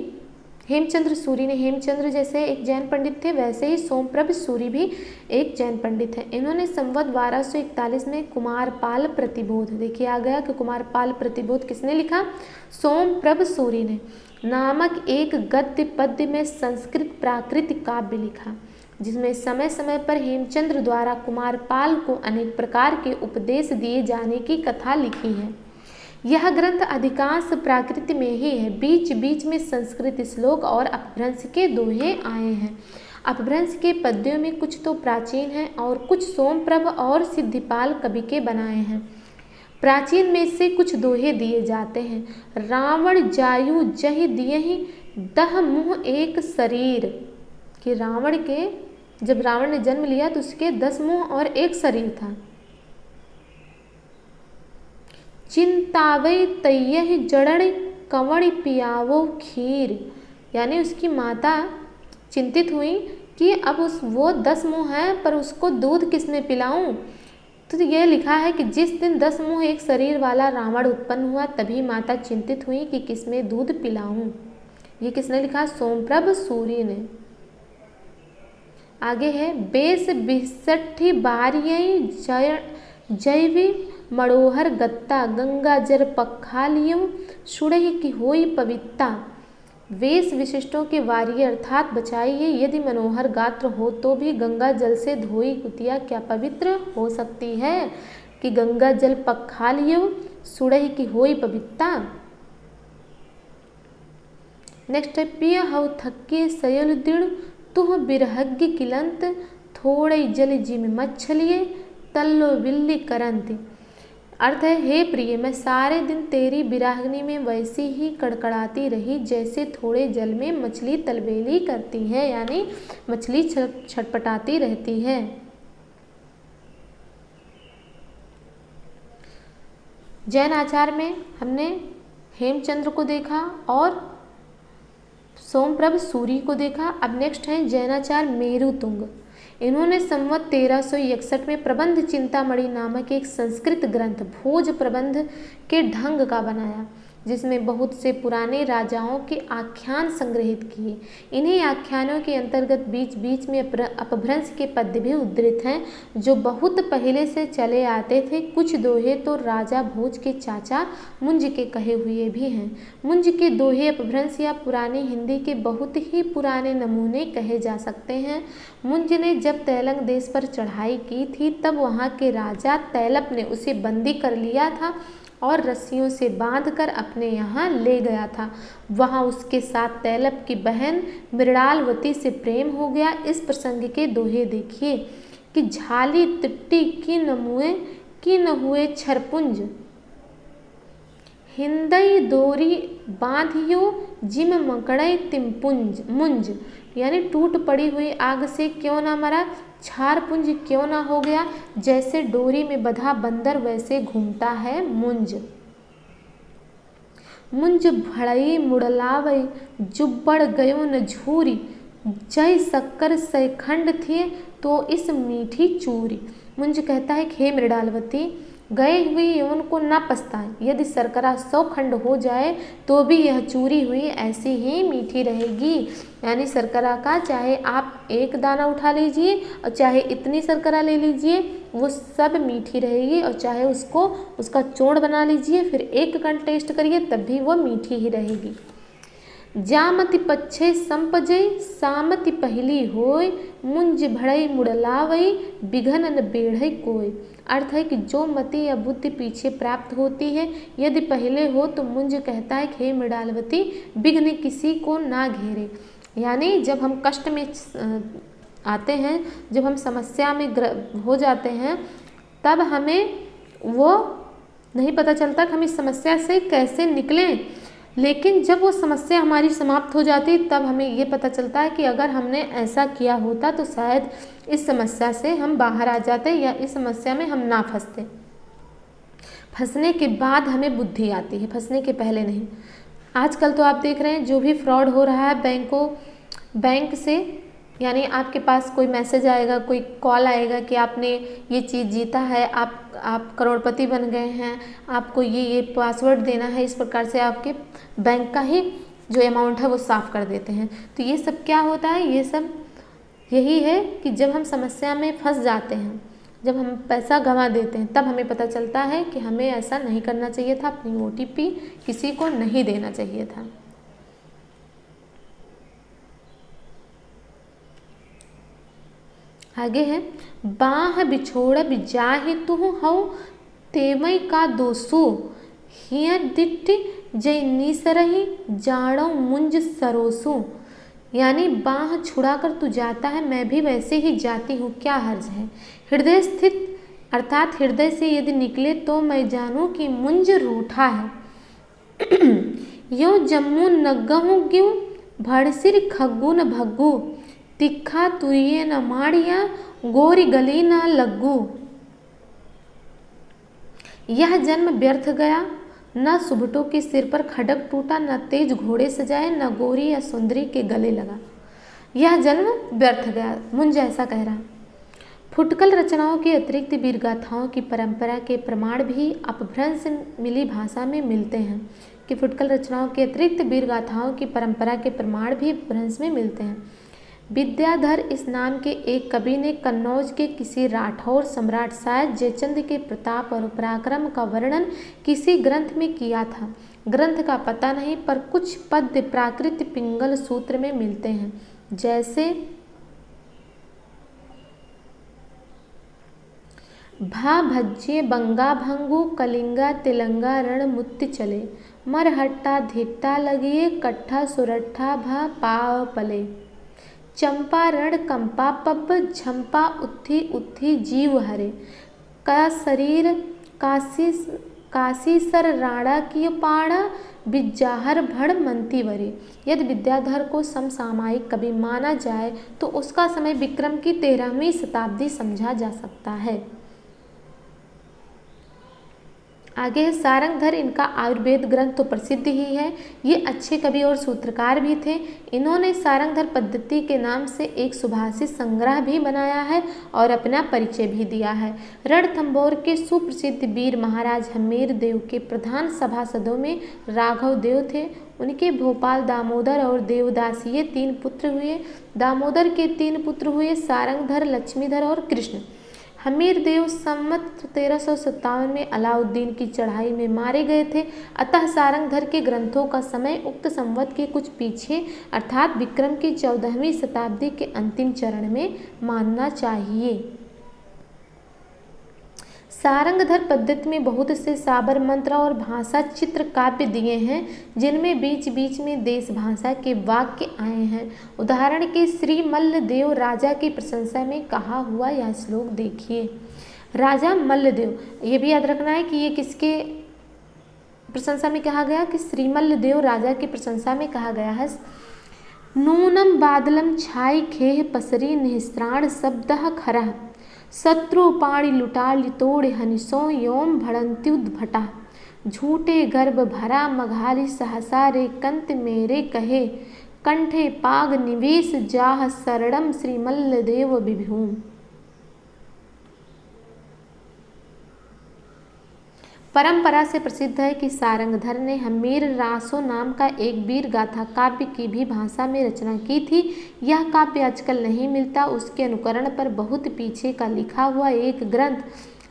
A: हेमचंद्र सूरी ने, हेमचंद्र जैसे एक जैन पंडित थे वैसे ही सोमप्रभ सूरी भी एक जैन पंडित है। इन्होंने संवत 1241 में कुमारपाल प्रतिबोध, देखिए आ गया कि कुमारपाल प्रतिबोध किसने लिखा, सोमप्रभ सूरी ने, नामक एक गद्य पद्य में संस्कृत प्राकृत काव्य लिखा, जिसमें समय समय पर हेमचंद्र द्वारा कुमारपाल को अनेक प्रकार के उपदेश दिए जाने की कथा लिखी है। यह ग्रंथ अधिकांश प्राकृत में ही है, बीच बीच में संस्कृत श्लोक और अपभ्रंश के दोहे आए हैं। अपभ्रंश के पद्यों में कुछ तो प्राचीन हैं और कुछ सोमप्रभ और सिद्धिपाल कवि के बनाए हैं। प्राचीन में से कुछ दोहे दिए जाते हैं। रावण जायु जहि दियहि दह मुँह एक शरीर, कि रावण के, जब रावण ने जन्म लिया तो उसके 10 मुँह और एक शरीर था। चिंतावै तैयहि जड़ण कंवड़ पियावो खीर, यानी उसकी माता चिंतित हुई कि अब वो 10 मुँह है पर उसको दूध किसमें पिलाऊं। तो ये लिखा है कि जिस दिन 10 मुँह एक शरीर वाला रावण उत्पन्न हुआ तभी माता चिंतित हुई कि किसमें दूध पिलाऊं। ये किसने लिखा, सोमप्रभ सूरी ने। आगे है, बेस 62 बारियई जैवी मड़ोहर गत्ता गंगा जर पखालियों सुड़हि की होई पवित्ता। वेश विशिष्टों के वार्य अर्थात बचाइए, यदि मनोहर गात्र हो तो भी गंगा जल से धोई कुतिया क्या पवित्र हो सकती है, कि गंगा जल पखालियों सुड़हि की होई पवित्ता। नेक्स्ट है, पिय हव थक्के सयल दृढ़ तुह बिरहग्य किलंत थोड़े जल जिम मच्छलिए तल्लो बिल्ली करंती। अर्थ है, हे प्रिय, मैं सारे दिन तेरी बिराग्नि में वैसी ही कड़कड़ाती रही जैसे थोड़े जल में मछली तलबेली करती है, यानी मछली छटपटाती रहती है। जैन आचार में हमने हेमचंद्र को देखा और सोमप्रभ सूरी को देखा। अब नेक्स्ट है जैनाचार्य मेरुतुंग। इन्होंने संवत 1361 में प्रबंध चिंतामणि नामक एक संस्कृत ग्रंथ भोज प्रबंध के ढंग का बनाया, जिसमें बहुत से पुराने राजाओं के आख्यान संग्रहित किए। इन्हीं आख्यानों के अंतर्गत बीच बीच में अपभ्रंश के पद्य भी उद्धृत हैं, जो बहुत पहले से चले आते थे। कुछ दोहे तो राजा भोज के चाचा मुंज के कहे हुए भी हैं। मुंज के दोहे अपभ्रंश या पुरानी हिंदी के बहुत ही पुराने नमूने कहे जा सकते हैं। मुंज ने जब तैलंग देश पर चढ़ाई की थी तब वहाँ के राजा तैलप ने उसे बंदी कर लिया था और रस्सियों से बांधकर अपने यहाँ ले गया था। वहाँ उसके साथ तैलप की बहन मृणालवती से प्रेम हो गया। इस प्रसंग के दोहे देखिए कि झाली तिट्टी की न हुए छरपुंज, हिंदई दोरी बांधियो जिम मकड़ई तिमपुंज मुंज, यानी टूट पड़ी हुई आग से क्यों ना मरा, छारपुंज क्यों ना हो गया, जैसे डोरी में बंधा बंदर वैसे घूमता है मुंज। मुंज भड़ई मुड़लावई जुब्बड़ गयो न झूरी, जय शक्कर सैखंड थे तो इस मीठी चूरी। मुंज कहता है कि हे मृणालवती, गए हुए यौन को न पछताएं, यदि शर्करा 100 खंड हो जाए तो भी यह चूरी हुई ऐसी ही मीठी रहेगी। यानी शर्करा का चाहे आप एक दाना उठा लीजिए और चाहे इतनी शर्करा ले लीजिए, वो सब मीठी रहेगी, और चाहे उसका चूर्ण बना लीजिए फिर 1 कण टेस्ट करिए तब भी वो मीठी ही रहेगी। जामति पच्छे संपजय सामति पहली होय, मुंज भड़ई मुड़लावई बिघन न बेढ़ई कोय। अर्थ है कि जो मति या बुद्धि पीछे प्राप्त होती है यदि पहले हो तो मुंज कहता है कि हे मृणालवती, विघ्न किसी को ना घेरे। यानी जब हम कष्ट में आते हैं, जब हम समस्या में हो जाते हैं, तब हमें वो नहीं पता चलता कि हम इस समस्या से कैसे निकलें, लेकिन जब वो समस्या हमारी समाप्त हो जाती तब हमें ये पता चलता है कि अगर हमने ऐसा किया होता तो शायद इस समस्या से हम बाहर आ जाते या इस समस्या में हम ना फंसते। फंसने के बाद हमें बुद्धि आती है, फंसने के पहले नहीं। आजकल तो आप देख रहे हैं जो भी फ्रॉड हो रहा है बैंक से, यानी आपके पास कोई मैसेज आएगा, कोई कॉल आएगा कि आपने ये चीज़ जीता है, आप करोड़पति बन गए हैं, आपको ये पासवर्ड देना है, इस प्रकार से आपके बैंक का ही जो अमाउंट है वो साफ़ कर देते हैं। तो ये सब क्या होता है, ये सब यही है कि जब हम समस्या में फंस जाते हैं, जब हम पैसा गंवा देते हैं, तब हमें पता चलता है कि हमें ऐसा नहीं करना चाहिए था, अपनी OTP किसी को नहीं देना चाहिए था। आगे है, बाह बिछोड़ बिजाहि तुहु हऊ तेवई का दोसु हिय दिट्टि जय निसरही जाड़ो मुंज सरोसु। यानी बाह छुड़ाकर तू जाता है, मैं भी वैसे ही जाती हूँ, क्या हर्ज है। हृदय स्थित अर्थात हृदय से यदि निकले तो मैं जानूँ कि मुंज रूठा है। यो जम्मू नग्गहूँ क्यों भड़सिर खग्गू न भग्गू तिखा तुरिये न माड़िया गोरी गली न लग्गू। यह जन्म व्यर्थ गया, न सुभटों के सिर पर खडग टूटा, न तेज घोड़े सजाए, न गोरी या सुंदरी के गले लगा। यह जन्म व्यर्थ गया, मुंज ऐसा कह रहा। फुटकल रचनाओं के अतिरिक्त वीर गाथाओं की परंपरा के प्रमाण भी अपभ्रंश मिली भाषा में मिलते हैं कि फुटकल रचनाओं के अतिरिक्त वीर गाथाओं की परंपरा के प्रमाण भी अपभ्रंश में मिलते हैं। विद्याधर इस नाम के एक कवि ने कन्नौज के किसी राठौर सम्राट शायद जयचंद के प्रताप और पराक्रम का वर्णन किसी ग्रंथ में किया था। ग्रंथ का पता नहीं, पर कुछ पद्य प्राकृत पिंगल सूत्र में मिलते हैं, जैसे भा भज्जे बंगा भंगू कलिंगा तिलंगा रण मुत्ति चले मरहट्टा धिट्टा लगिए कट्ठा सुरट्ठा भा पाव पले चंपा रण कंपा पब झंपा उत्थी उत्थी जीव हरे का शरीर काशी सर राणा की पाड़ा बिज्जाहर भड़ मंती वरे। यदि विद्याधर को समसामयिक कवि माना जाए तो उसका समय विक्रम की 13वीं शताब्दी समझा जा सकता है। आगे है सारंगधर, इनका आयुर्वेद ग्रंथ तो प्रसिद्ध ही है। ये अच्छे कवि और सूत्रकार भी थे। इन्होंने सारंगधर पद्धति के नाम से एक सुभाषित संग्रह भी बनाया है और अपना परिचय भी दिया है। रणथंभौर के सुप्रसिद्ध वीर महाराज हम्मीर देव के प्रधान सभासदों में राघव देव थे। उनके भोपाल दामोदर और देवदास ये 3 पुत्र हुए। दामोदर के 3 पुत्र हुए सारंगधर, लक्ष्मीधर और कृष्ण। हमीर देव संवत 1357 में अलाउद्दीन की चढ़ाई में मारे गए थे। अतः सारंगधर के ग्रंथों का समय उक्त संवत के कुछ पीछे अर्थात विक्रम की 14वीं शताब्दी के अंतिम चरण में मानना चाहिए। सारंगधर पद्धति में बहुत से साबर मंत्र और भाषा चित्र काव्य दिए हैं, जिनमें बीच बीच में देश भाषा के वाक्य आए हैं। उदाहरण के श्री मल्लदेव राजा की प्रशंसा में कहा हुआ यह श्लोक देखिए। राजा मल्लदेव, ये भी याद रखना है कि ये किसके प्रशंसा में कहा गया कि श्री मल्लदेव राजा की प्रशंसा में कहा गया है। नूनम बादलम छाई खेह पसरी निःसृण शब्दः खरः शत्रु पाणि लुटालि तोड़ हनिसो योम भड़ंत्युद्भटा झूठे गर्भ भरा मघाली सहसा रे कंत मेरे कहे कंठे पाग निवेश जाह शरणम श्रीमल्लदेव विभूम। परंपरा से प्रसिद्ध है कि सारंगधर ने हम्मीर रासो नाम का एक वीर गाथा काव्य की भी भाषा में रचना की थी। यह काव्य आजकल नहीं मिलता। उसके अनुकरण पर बहुत पीछे का लिखा हुआ एक ग्रंथ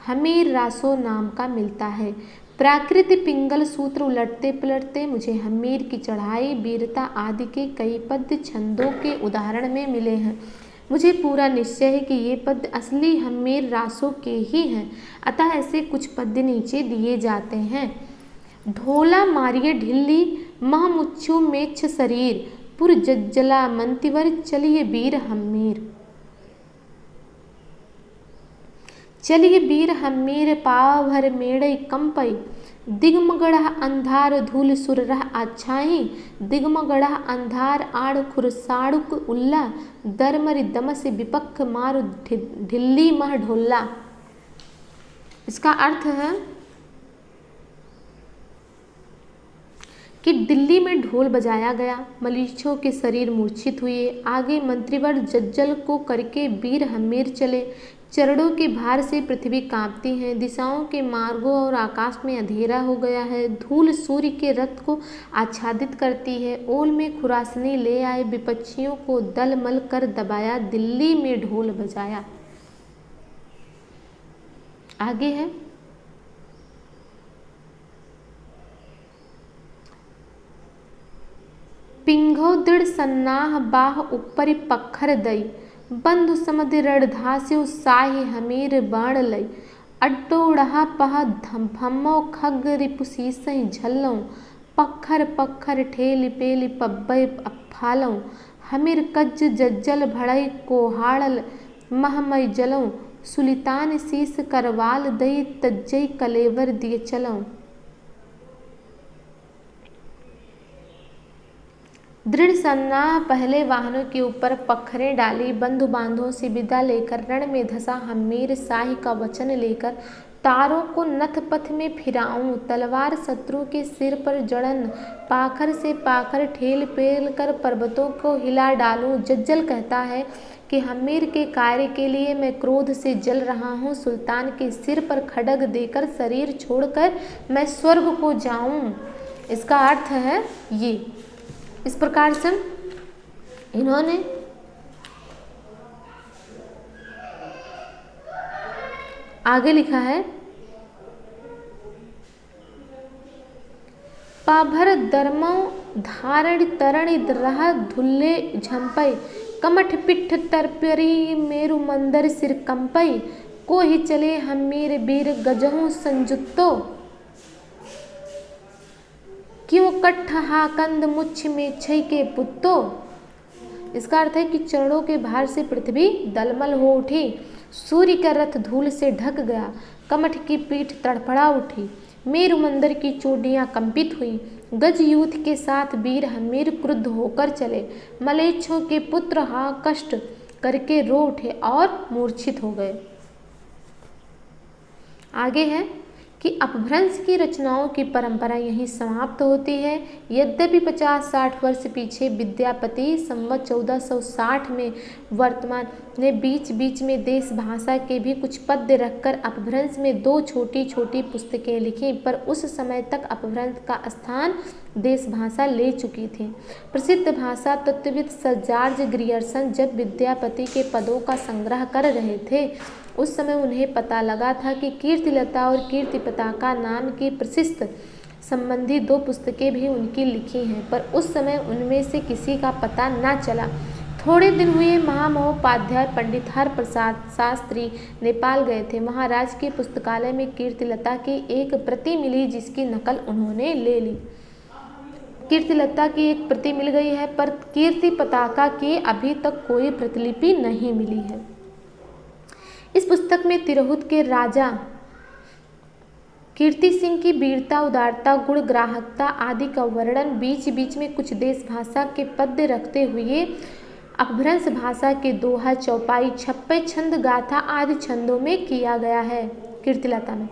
A: हम्मीर रासो नाम का मिलता है। प्राकृत पिंगल सूत्र उलटते पलटते मुझे हम्मीर की चढ़ाई, वीरता आदि के कई पद्य छंदों के उदाहरण में मिले हैं। मुझे पूरा निश्चय है कि ये पद्य असली हम्मीर रासों के ही हैं। अतः ऐसे कुछ पद्य नीचे दिए जाते हैं। ढोला मारिए ढिल्ली महमुच्छु मेच्छ शरीर पुर जज्जला मंतिवर चलिए वीर हम्मीर। चलिए वीर हम्मीर पाव भर मेड़ई कंपई दिगमगढ़ अंधार धूल सुर रह आछाई दिगमगढ़ अंधार आड़ खुरसाड़ुक उल्ला दरमरि दमस विपक्ष मारु ढिल्ली मह ढोला। इसका अर्थ है कि दिल्ली में ढोल बजाया गया, मलीछों के शरीर मूर्छित हुए, आगे मंत्रीवर जज्जल को करके वीर हम्मीर चले, चरणों के भार से पृथ्वी कांपती है, दिशाओं के मार्गों और आकाश में अंधेरा हो गया है। धूल सूर्य के रथ को आच्छादित करती है। ओल में खुरासनी ले आए, विपक्षियों को दल मल कर दबाया, दिल्ली में ढोल बजाया। आगे है, पिंघो दृढ़ सन्नाह बाह ऊपर पत्थर दई, बंधु समधि रणधास्यु साहि हमीर बाण लई, अड्डो उड़हा पह धम्मो खग रिपुसीसहि झल्लौं, पत्थर पत्थर ठेली पेली पब्बई अफालौं, हमीर कज्ज जज्जल भड़ई कोहाड़ल महमय जलौं, सुलितान शीस करवाल दई तज्जई कलेवर दिए चलौं। दृढ़ सन्नाह पहले वाहनों के ऊपर पत्थरें डाली, बंधु बांधों से विदा लेकर रण में धसा हमीर शाही का वचन लेकर, तारों को नथ पथ में फिराऊं, तलवार शत्रु के सिर पर जड़न, पाखर से पाखर ठेल पेल कर पर्वतों को हिला डालूं। जज्जल कहता है कि हमीर के कार्य के लिए मैं क्रोध से जल रहा हूँ, सुल्तान के सिर पर खड्ग देकर शरीर छोड़कर मैं स्वर्ग को जाऊं। इसका अर्थ है ये, इस प्रकार से इन्होंने आगे लिखा है, पाभर दर्मो धारण तरणि रह धुल्ले झंपई, कमठ पिठ तरपरी मेरु मंदर सिर कंपई, को ही चले हमीर वीर गजहूं संजुत्तो, क्यों कट्ठ हाकंद मुच्छ में छई के पुत्तो। इसका अर्थ है कि चरणों के भार से पृथ्वी दलमल हो उठी, सूर्य का रथ धूल से ढक गया, कमठ की पीठ तड़फड़ा उठी, मेरु मंदिर की चोटियां कंपित हुई, गज यूथ के साथ वीर हमीर क्रुद्ध होकर चले, मलेच्छों के पुत्र हा कष्ट करके रो उठे और मूर्छित हो गए। आगे है कि अपभ्रंश की रचनाओं की परंपरा यहीं समाप्त होती है। यद्यपि 50-60 वर्ष पीछे विद्यापति संवत 1460 में वर्तमान ने बीच बीच में देश भाषा के भी कुछ पद्य रखकर अपभ्रंश में 2 छोटी छोटी पुस्तकें लिखी, पर उस समय तक अपभ्रंश का स्थान देश भाषा ले चुकी थी। प्रसिद्ध भाषा तत्वविद सर जॉर्ज ग्रियर्सन जब विद्यापति के पदों का संग्रह कर रहे थे, उस समय उन्हें पता लगा था कि कीर्तिलता और कीर्ति पताका नाम की प्रसिद्ध संबंधी 2 पुस्तकें भी उनकी लिखी हैं, पर उस समय उनमें से किसी का पता न चला। थोड़े दिन हुए महामहोपाध्याय पंडित हर प्रसाद शास्त्री नेपाल गए थे। वहाँ राज के पुस्तकालय में कीर्तिलता की एक प्रति मिली, जिसकी नकल उन्होंने ले ली। कीर्तिलता की एक प्रति मिल गई है, पर कीर्ति पताका की अभी तक कोई प्रतिलिपि नहीं मिली है। इस पुस्तक में तिरहुत के राजा कीर्ति सिंह की वीरता, उदारता, गुण, ग्राहकता आदि का वर्णन बीच बीच में कुछ देश भाषा के पद्य रखते हुए अपभ्रंश भाषा के दोहा, चौपाई, छप्पे, छंद, गाथा आदि छंदों में किया गया है। कीर्तिलता में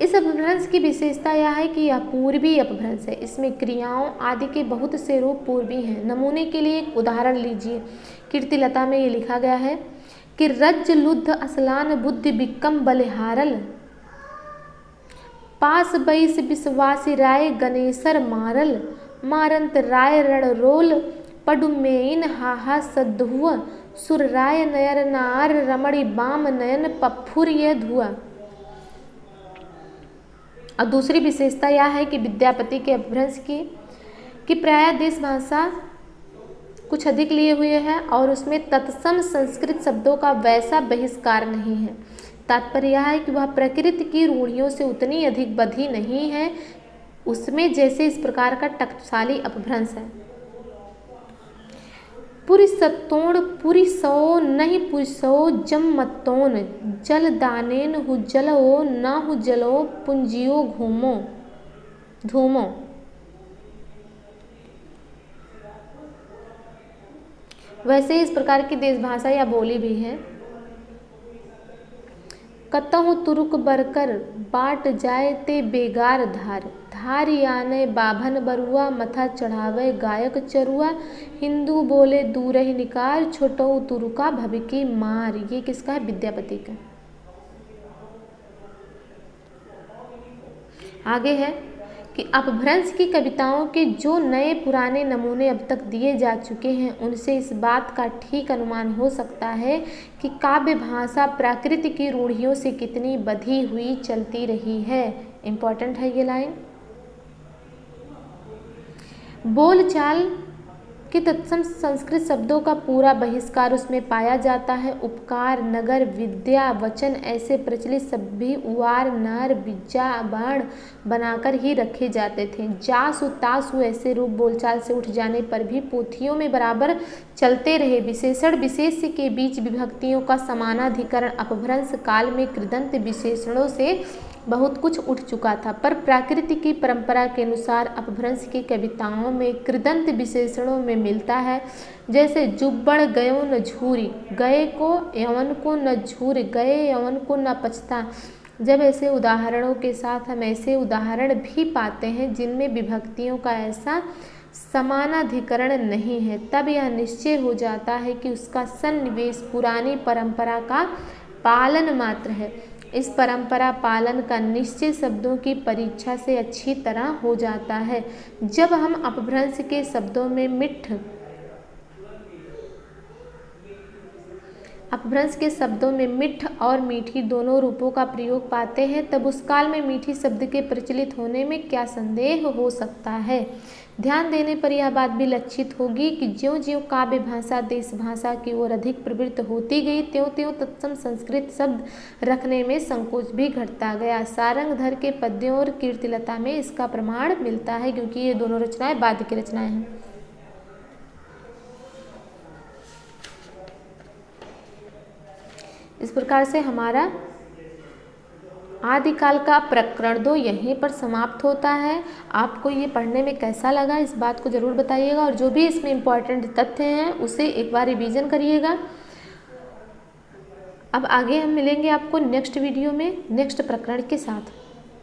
A: इस अपभ्रंश की विशेषता यह है कि यह पूर्वी अपभ्रंश है। इसमें क्रियाओं आदि के बहुत से रूप पूर्वी हैं। नमूने के लिए एक उदाहरण लीजिए। कीर्तिलता में ये लिखा गया है कि रज्ज लुद्ध असलान बुद्धि बिक्कम बलिहारल, पास बैस विश्वासी राय गणेशर मारल, मारंत राय रणरोल पडुमेइन हाहा सद्धुआ, सुर राय नयर नार रमणी बाम नयन पफुर यह धुआ। और दूसरी विशेषता यह है कि विद्यापति के अपभ्रंश की प्राय देश भाषा कुछ अधिक लिए हुए हैं और उसमें तत्सम संस्कृत शब्दों का वैसा बहिष्कार नहीं है। तात्पर्य यह है कि वह प्रकृति की रूढ़ियों से उतनी अधिक बधी नहीं है उसमें जैसे इस प्रकार का टकसाली अपभ्रंश है। पुरी सत्तोण पुरी सो नहीं पुसो जम मत्तोन, जल दानेन हु जलो न हु जलो पुंजियो घूमो धूमो। वैसे इस प्रकार की देश भाषा या बोली भी है। कतहु तुरुक बरकर बाट जाए ते बेगार धार, हारी आने बाभन बरुआ, मथा चढ़ावे गायक चरुआ, हिंदू बोले दूरहि निकार, छोटऊ तुरुका भविकी मार। ये किसका है? विद्यापति का। आगे है कि अपभ्रंश की कविताओं के जो नए पुराने नमूने अब तक दिए जा चुके हैं उनसे इस बात का ठीक अनुमान हो सकता है कि काव्य भाषा प्रकृति की रूढ़ियों से कितनी बधी हुई चलती रही है। इम्पॉर्टेंट है ये लाइन। बोलचाल के तत्सम संस्कृत शब्दों का पूरा बहिष्कार उसमें पाया जाता है। उपकार, नगर, विद्या, वचन ऐसे प्रचलित सभी उवार, नार, बिज्जा, बाण बनाकर ही रखे जाते थे। जासु तासु ऐसे रूप बोलचाल से उठ जाने पर भी पोथियों में बराबर चलते रहे। विशेषण विशेष्य के बीच विभक्तियों का समानाधिकरण अपभ्रंश काल में कृदंत विशेषणों से बहुत कुछ उठ चुका था, पर प्रकृति की परंपरा के अनुसार अपभ्रंश की कविताओं में कृदंत विशेषणों में मिलता है। जैसे जुब्बड़ गयो न झूरी, गए को यवन को न झूर, गए यवन को न पछता। जब ऐसे उदाहरणों के साथ हम ऐसे उदाहरण भी पाते हैं जिनमें विभक्तियों का ऐसा समानाधिकरण नहीं है, तब यह निश्चय हो जाता है कि उसका सन्निवेश पुरानी परंपरा का पालन मात्र है। इस परंपरा पालन का निश्चय शब्दों की परीक्षा से अच्छी तरह हो जाता है। जब हम अपभ्रंश के शब्दों में मिठ और मीठी दोनों रूपों का प्रयोग पाते हैं, तब उस काल में मीठी शब्द के प्रचलित होने में क्या संदेह हो सकता है। ध्यान देने पर यह बात भी लक्षित होगी कि ज्यों-ज्यों काव्य भाषा देश भाषा की ओर अधिक प्रवृत्त होती गई, त्यों-त्यों तत्सम संस्कृत शब्द रखने में संकोच भी घटता गया। सारंगधर के पद्यों और कीर्तिलता में इसका प्रमाण मिलता है, क्योंकि ये दोनों रचनाएं बाद की रचनाएं हैं। इस प्रकार से हमारा आदिकाल का प्रकरण 2 यहीं पर समाप्त होता है। आपको ये पढ़ने में कैसा लगा इस बात को ज़रूर बताइएगा, और जो भी इसमें इम्पॉर्टेंट तथ्य हैं उसे एक बार रिवीजन करिएगा। अब आगे हम मिलेंगे आपको नेक्स्ट वीडियो में नेक्स्ट प्रकरण के साथ।